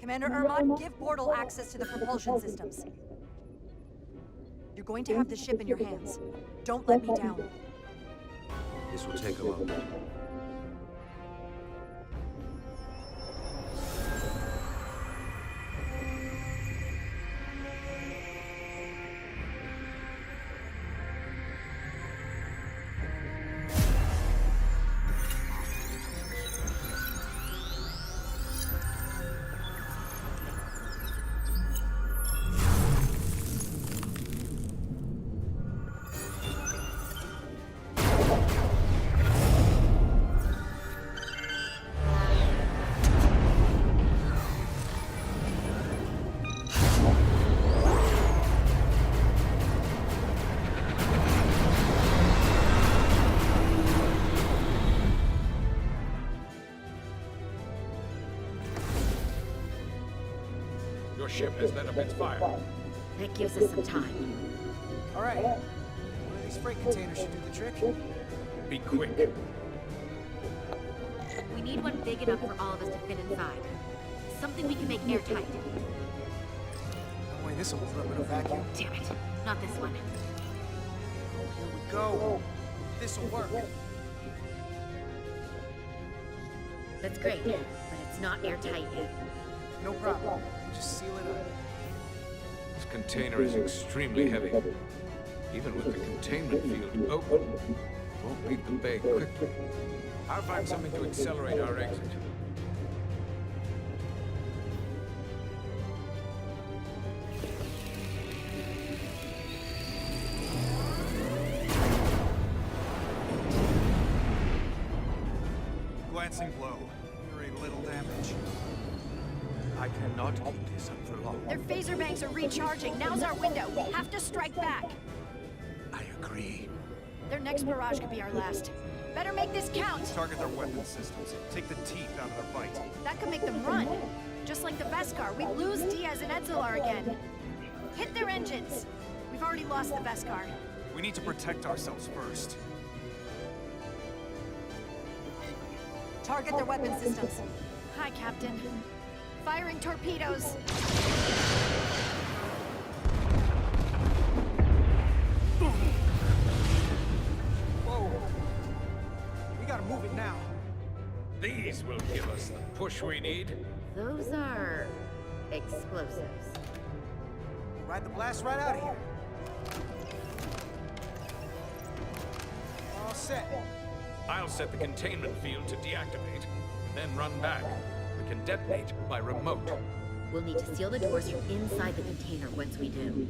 Commander Ermod, give portal access to the propulsion systems. You're going to have the ship in your hands. Don't let me down. This will take a moment. Your ship has let up its fire. That gives us some time. All right. One of these freight containers should do the trick. Be quick. We need one big enough for all of us to fit inside. Something we can make airtight. No way this will hold up in a vacuum. Damn it. Not this one. Here we go. This'll work. That's great, but it's not airtight. No problem. Just seal it up. This container is extremely heavy. Even with the containment field open, won't beat the bay quickly. I'll find something to accelerate our exit. Glancing blow. Very little damage. I cannot keep this up for long. Their phaser banks are recharging. Now's our window. We have to strike back. I agree. Their next barrage could be our last. Better make this count. Target their weapon systems. Take the teeth out of their bite. That could make them run. Just like the Beskar, we lose Diaz and Etzelar again. Hit their engines. We've already lost the Beskar. We need to protect ourselves first. Target their weapon systems. Hi, Captain. Firing torpedoes. Whoa. We gotta move it now. These will give us the push we need. Those are explosives. Ride the blast right out of here. All set. I'll set the containment field to deactivate, then run back. We can detonate by remote. We'll need to seal the doors from inside the container once we do.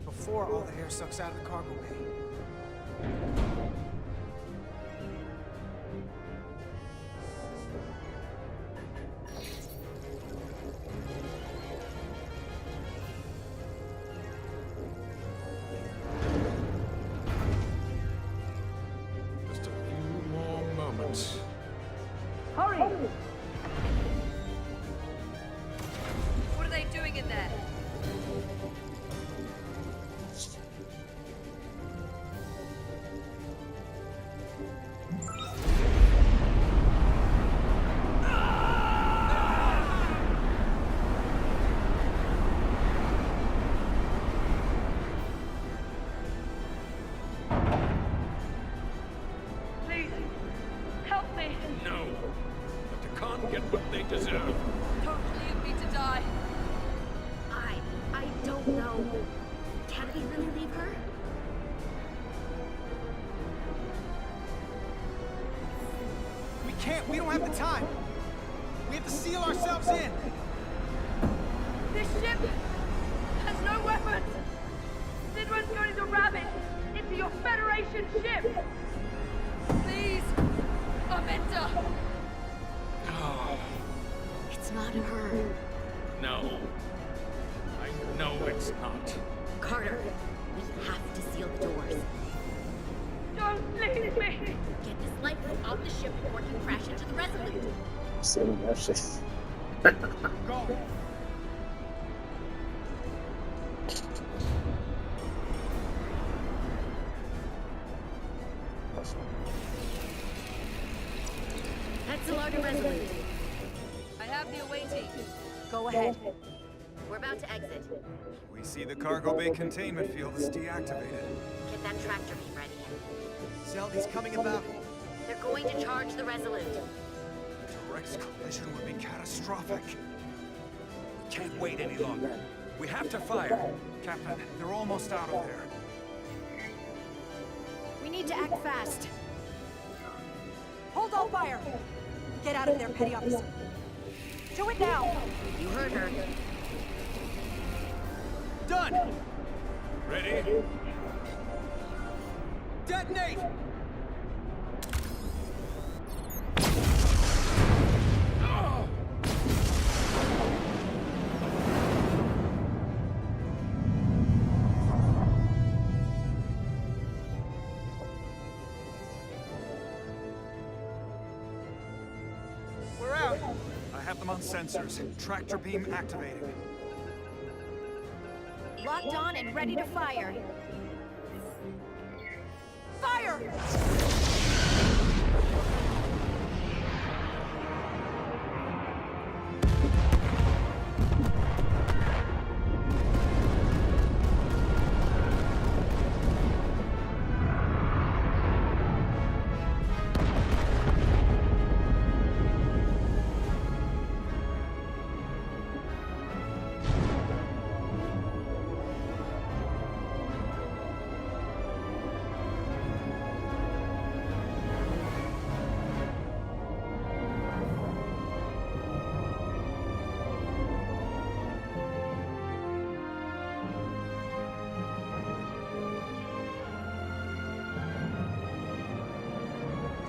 Before all the air sucks out of the cargo bay. Just a few more moments. Hurry! What are they doing in there? Please, help me! No. The Takan get what they deserve. Don't leave me to die. I don't know. Can we really leave her? We can't. We don't have the time. We have to seal ourselves in. This ship has no weapons! Sidran's going to ram it into your Federation ship! Please, Aminta. It's not her. No. I know it's not. Carter, we have to seal the doors. Don't leave me! Get this lifeboat off the ship before it can crash into the Resolute. Sealing that shit. Go. Etzelar to Resolute. I have the awaiting. Go ahead. We're about to exit. We see the cargo bay containment field is deactivated. Get that tractor beam ready. Zeldy's coming about. They're going to charge the Resolute. Direct collision would be catastrophic. We can't wait any longer. We have to fire. Captain, they're almost out of there. We need to act fast. Hold all fire! Get out of there, Petty Officer. Do it now! You heard her. Done! Ready? Detonate! We're out! I have them on sensors. Tractor beam activated. Locked on and ready to fire. Fire!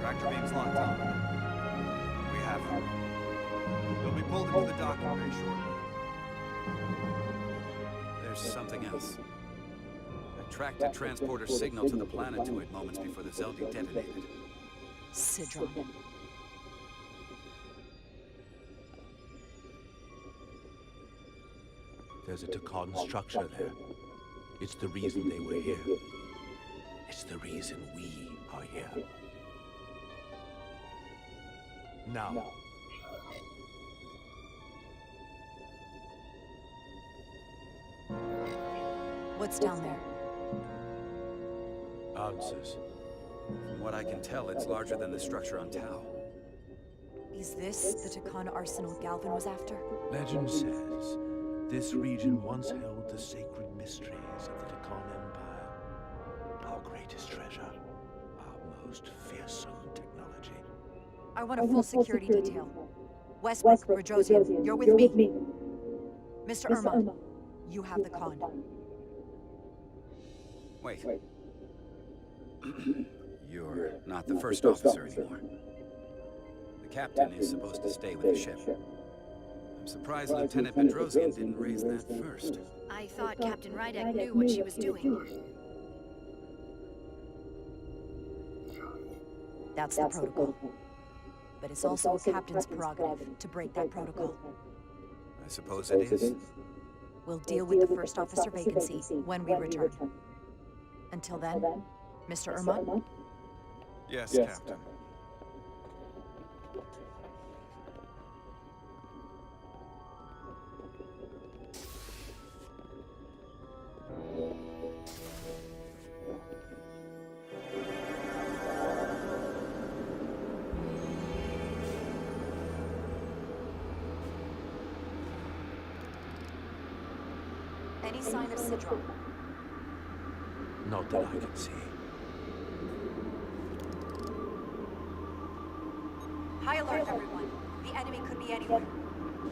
Tractor beam's locked on. We have them. They'll be pulled into the docking bay shortly. There's something else. I tracked a transporter signal to the planetoid moments before the Zeldi detonated. Sidron. There's a Takan structure there. It's the reason they were here. It's the reason we are here. Now. What's down there? Answers. From what I can tell, it's larger than the structure on Tau. Is this the Takan arsenal Galvin was after? Legend says this region once held the sacred mysteries of the Takan Empire. Our greatest treasure. Our most fearsome technology. I want a full security detail. Westbrook, Resurgence, you're with me. Mr. Irma, you have the con. Wait. You're not the first officer anymore. The captain is supposed to stay with the ship. I'm surprised Lieutenant Bedrosian didn't raise that first. I thought Captain Rydek knew what she was doing. That's the protocol. But it's also a captain's prerogative to break that protocol. I suppose it is. We'll deal with the first officer vacancy when we return. Until then, Mr. Irma? Yes, Captain. Any sign of Sidron? Not that I can see. High alert, everyone. The enemy could be anywhere.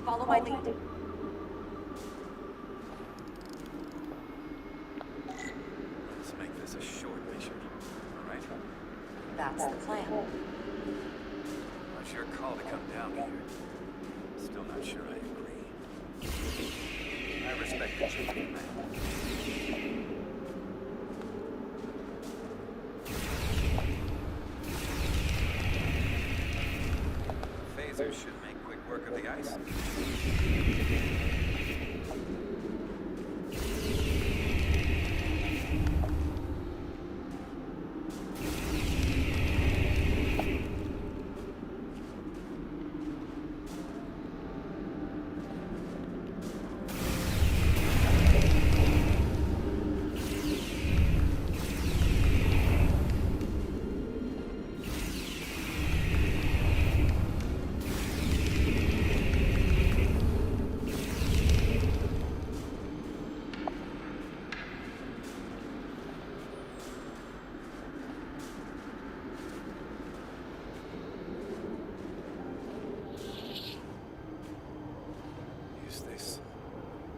Follow my lead. Let's make this a short mission, right? That's the plan. It's your call to come down here. Still not sure I agree. I respect the chief of command. Phasers should make quick work of the ice.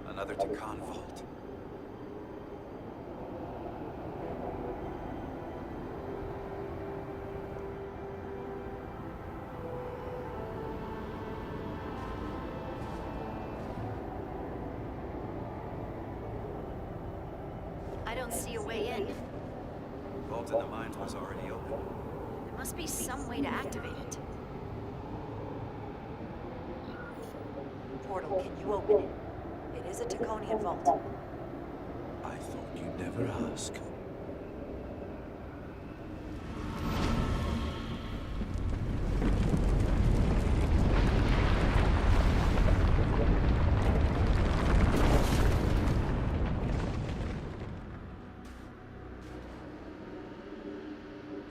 Another Takan vault. I don't see a way in. The vault in the mines was already open. There must be some way to activate it. Portal, can you open it? It is a Taconian vault. I thought you'd never ask.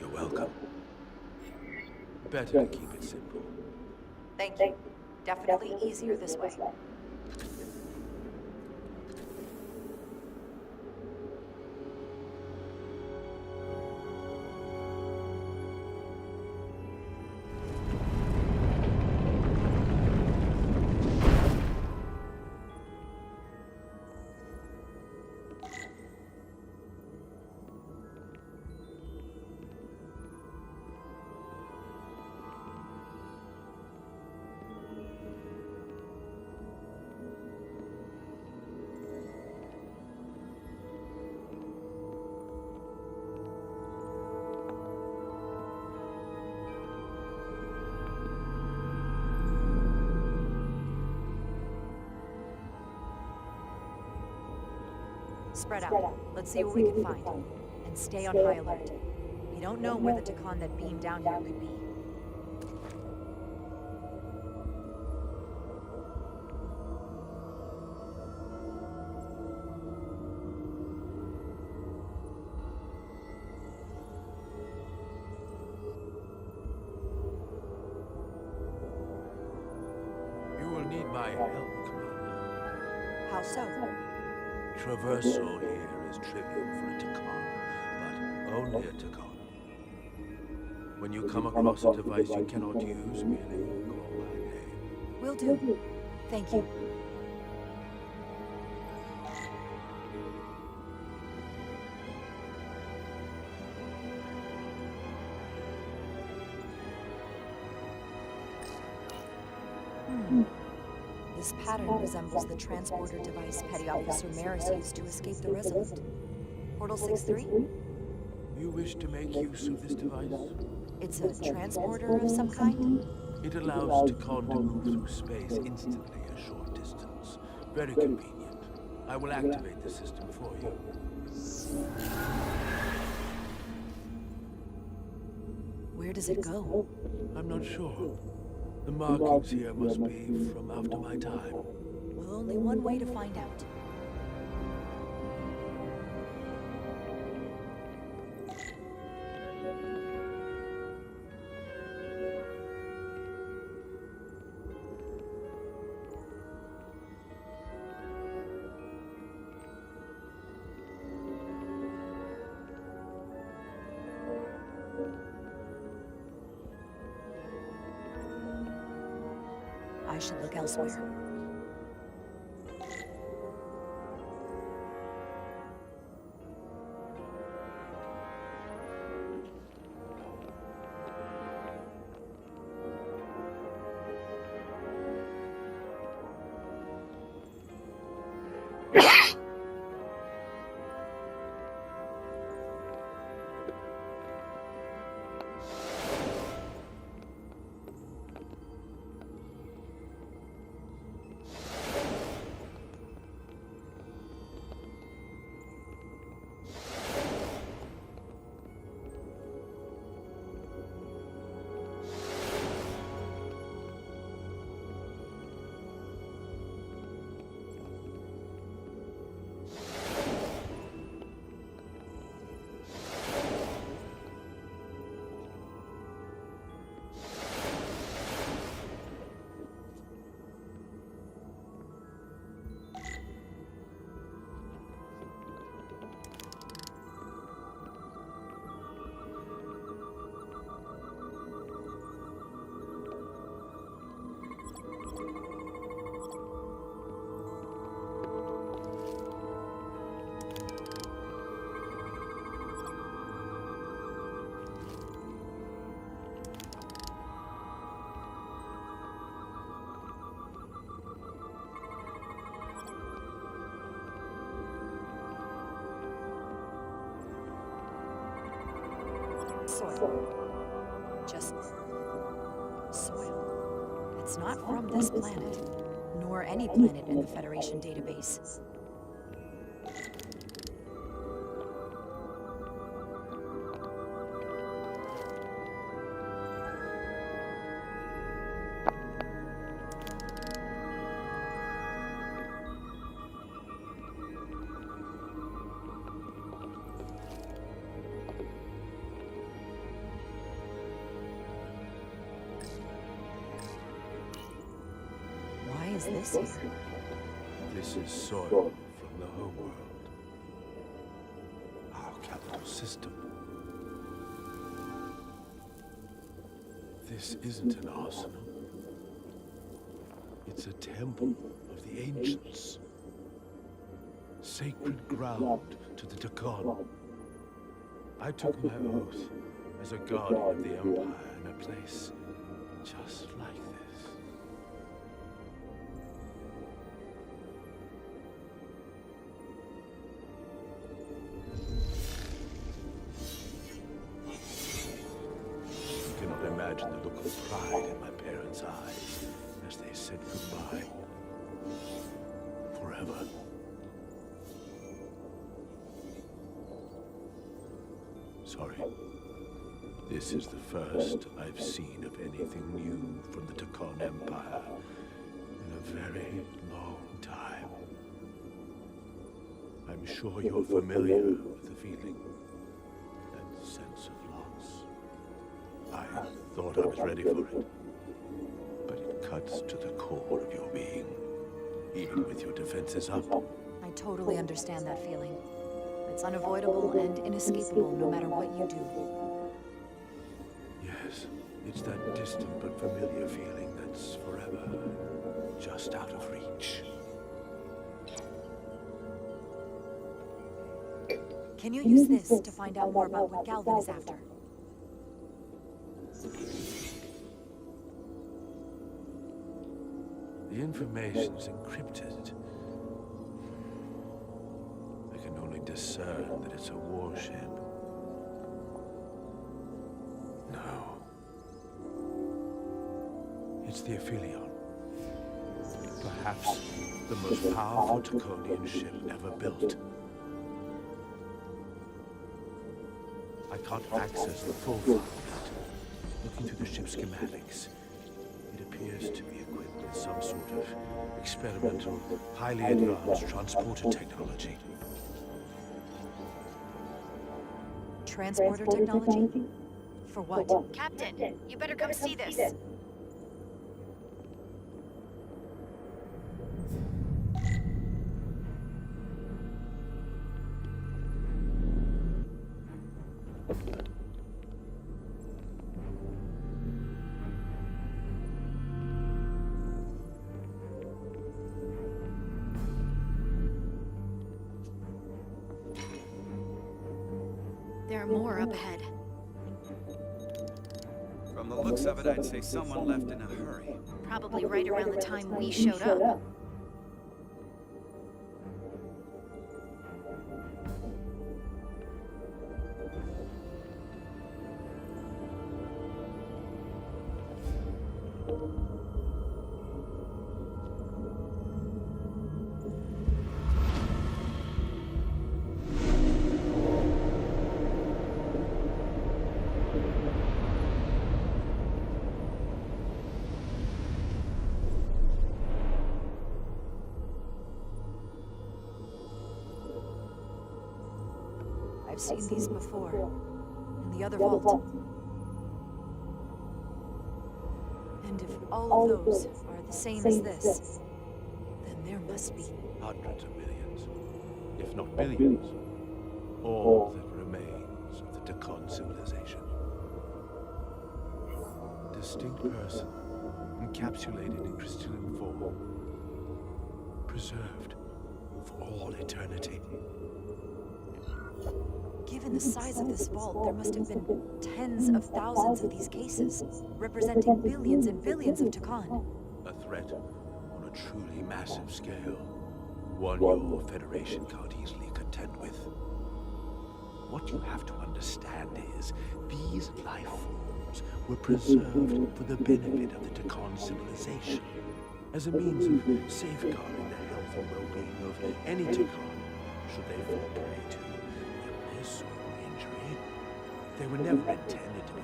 You're welcome. Better to keep it simple. Thank you. Definitely easier this way. Spread out. Let's see what we can find. And stay on high alert. We don't know where the Takan that beamed down here could be. You will need my help, Commander. How so? Traversal here is trivial for a Takan, but only a Takan. When you come across a device you cannot use, merely call my name. Will do. Thank you. This pattern resembles the transporter device Petty Officer Maris used to escape the Resolute. Portal 6-3? You wish to make use of this device? It's a transporter of some kind? It allows Takan to move through space instantly a short distance. Very convenient. I will activate the system for you. Where does it go? I'm not sure. The markings here must be from after my time. Well, only one way to find out. I should look elsewhere. Soil. Just soil. It's not from this planet, nor any planet in the Federation database. Why is this here? This is soil from the homeworld. Our capital system. This isn't an arsenal. It's a temple of the ancients. Sacred ground to the Takan. I took my oath as a guardian of the Empire in a place just like this. You cannot imagine the look of pride in my parents' eyes as they said goodbye. Forever. Sorry. This is the first I've seen of anything new from the Takon Empire in a very long time. I'm sure you're familiar with the feeling, that sense of loss. I thought I was ready for it, but it cuts to the core of your being, even with your defenses up. I totally understand that feeling. It's unavoidable and inescapable no matter what you do. Yes, it's that distant but familiar feeling that's forever just out of reach. Can you use this to find out more about what Galvin is after? The information's encrypted. I can only discern that it's a warship. No. It's the Aphelion. Perhaps the most powerful Takonian ship ever built. I can't access the full file yet. Looking through the ship's schematics, it appears to be equipped with some sort of experimental, highly advanced transporter technology. Transporter technology? For what? Captain, you better come see this. There are more up ahead. From the looks of it, I'd say someone left in a hurry. Probably right around the time we showed up. I've seen these before. In the other vault. And if all of those are the same as this, then there must be Hundreds of millions, if not billions. All that remains of the Takon civilization. Distinct person, encapsulated in crystalline form. Preserved for all eternity. Given the size of this vault, there must have been tens of thousands of these cases, representing billions and billions of Takon. A threat on a truly massive scale. One your Federation can't easily contend with. What you have to understand is, these life forms were preserved for the benefit of the Takon civilization, as a means of safeguarding the health and well-being of any Takon, should they fall prey to illness or injury. They were never intended to be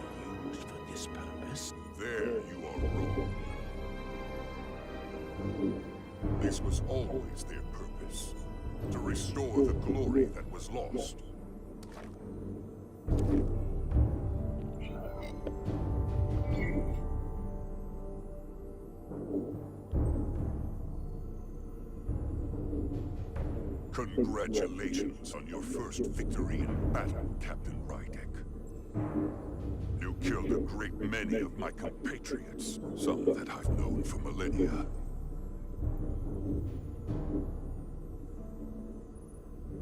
used for this purpose. There you are wrong. This was always their purpose, to restore the glory that was lost. Congratulations on your first victory in battle, Captain Rydek. You killed a great many of my compatriots, some that I've known for millennia.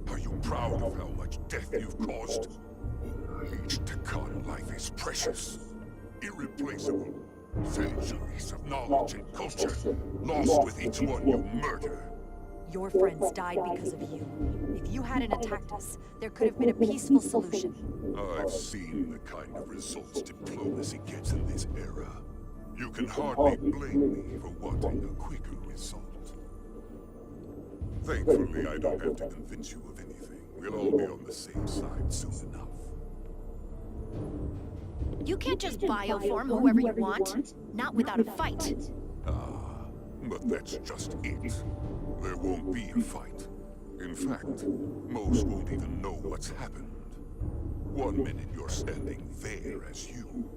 Are you proud of how much death you've caused? Each Takon life is precious, irreplaceable. Centuries of knowledge and culture, lost with each one you murder. Your friends died because of you. If you hadn't attacked us, there could have been a peaceful solution. I've seen the kind of results diplomacy gets in this era. You can hardly blame me for wanting a quicker result. Thankfully, I don't have to convince you of anything. We'll all be on the same side soon enough. You can't just bioform whoever you want, not without a fight. But that's just it. There won't be a fight. In fact, most won't even know what's happened. One minute you're standing there as you.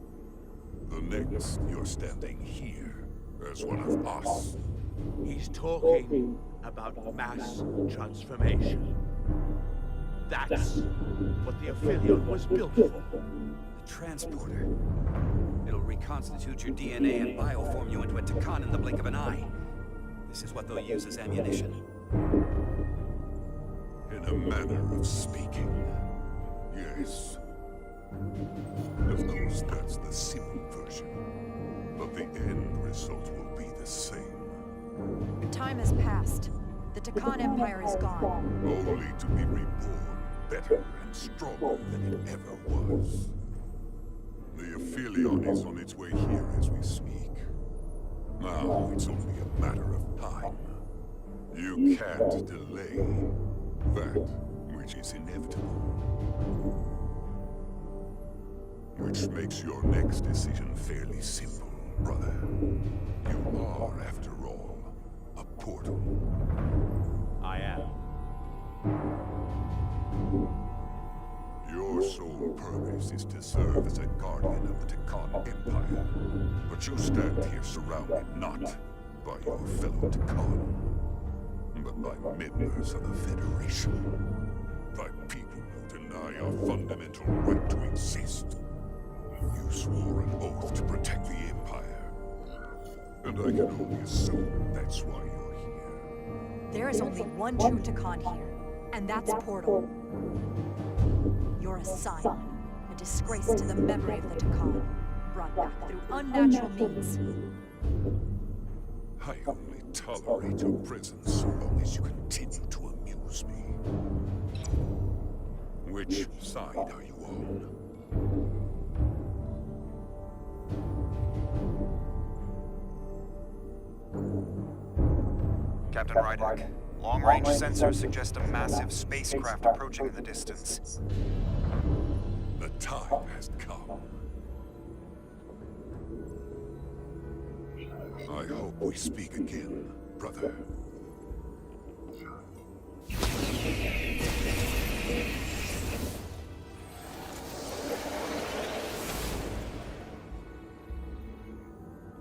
The next you're standing here as one of us. He's talking about mass transformation. That's what the Aphelion was built for. The transporter. It'll reconstitute your DNA and bioform you into a Takan in the blink of an eye. This is what they'll use as ammunition. In a manner of speaking, yes. Of course, that's the simple version. But the end result will be the same. Time has passed. The Takan Empire is gone. Only to be reborn better and stronger than it ever was. The Aphelion is on its way here as we speak. Now it's only a matter of time. You can't delay that which is inevitable. Which makes your next decision fairly simple, brother. You are, after all, a portal. I am. Your sole purpose is to serve as a guardian of the Takan Empire. But you stand here surrounded not by your fellow Takan, but by members of the Federation. By people who deny our fundamental right to exist. You swore an oath to protect the Empire. And I can only assume that's why you're here. There is only one true Takan here, and that's Portal. You're a scion, a disgrace to the memory of the Takan, brought back through unnatural means. I only tolerate your presence so long as you continue to amuse me. Which side are you on? Captain Rydick, long-range sensors suggest a massive spacecraft approaching in the distance. The time has come. I hope we speak again, brother.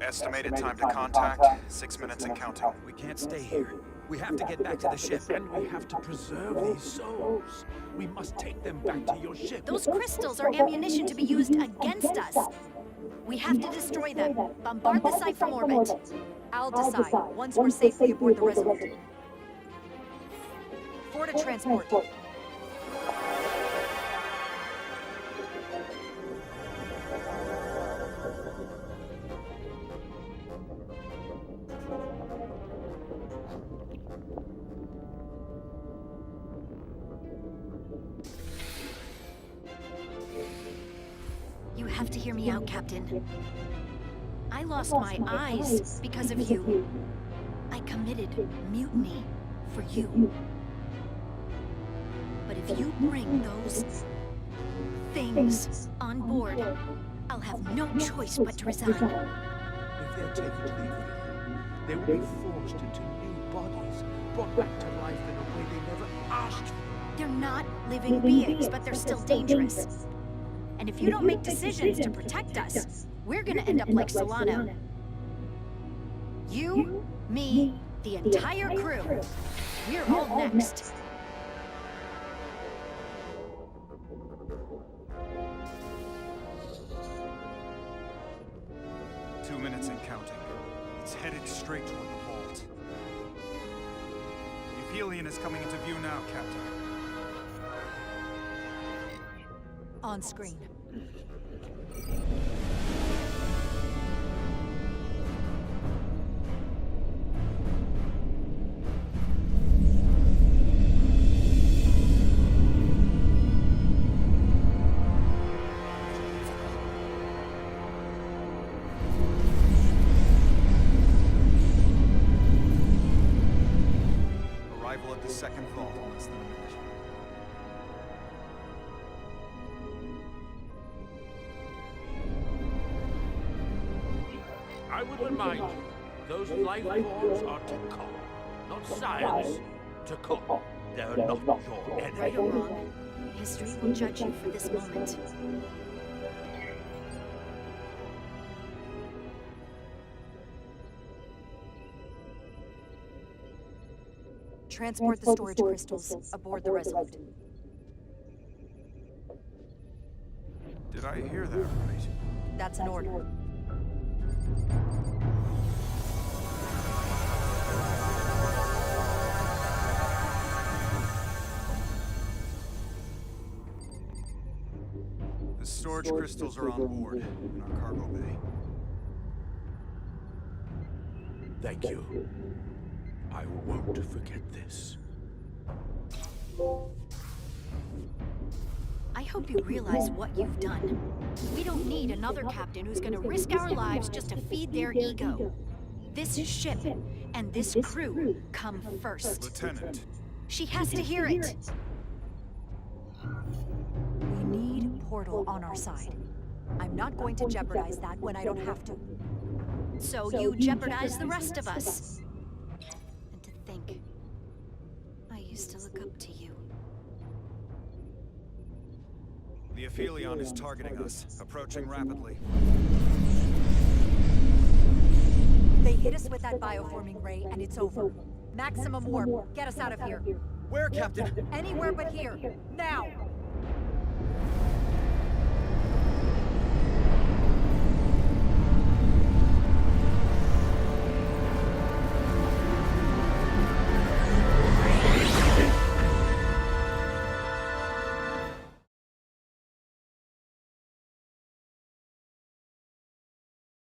Estimated time to contact, 6 minutes and counting. We can't stay here. We have to get back to the ship. And we have to preserve these souls. We must take them back to your ship. Those crystals are ammunition to be used against us. We have to destroy them. Bombard the site from orbit. I'll decide once we're safely aboard the Resurgence. For to transport. You have to hear me out, Captain. I lost my eyes because of you. I committed mutiny for you. But if you bring those things on board, I'll have no choice but to resign. If they're taken to the Aphelion, they will be forged into new bodies, brought back to life in a way they never asked for. They're not living beings, but they're still dangerous. And if you don't make decisions to protect us, we're gonna end up like Solano. You, me, the entire crew. We're all next. Two minutes and counting. It's headed straight toward the vault. The Aphelion is coming into view now, Captain. On screen. Arrival at the second vault in less than a minute. I would remind you, those life forms are Takon, not science. Takon, they're not your enemy. Right or wrong, history will judge you for this moment. Transport the storage crystals aboard the Resolute. Did I hear that right? That's an order. The storage crystals are on board in our cargo bay. Thank you. I won't forget this. I hope you realize what you've done. We don't need another captain who's gonna risk our lives just to feed their ego. This ship and this crew come first. Lieutenant. She has to hear it. We need Portal on our side. I'm not going to jeopardize that when I don't have to. So you jeopardize the rest of us. And to think, I used to look up to you. The Aphelion is targeting us, approaching rapidly. They hit us with that bioforming ray, and it's over. Maximum warp. Get us out of here. Where, Captain? Anywhere but here. Now!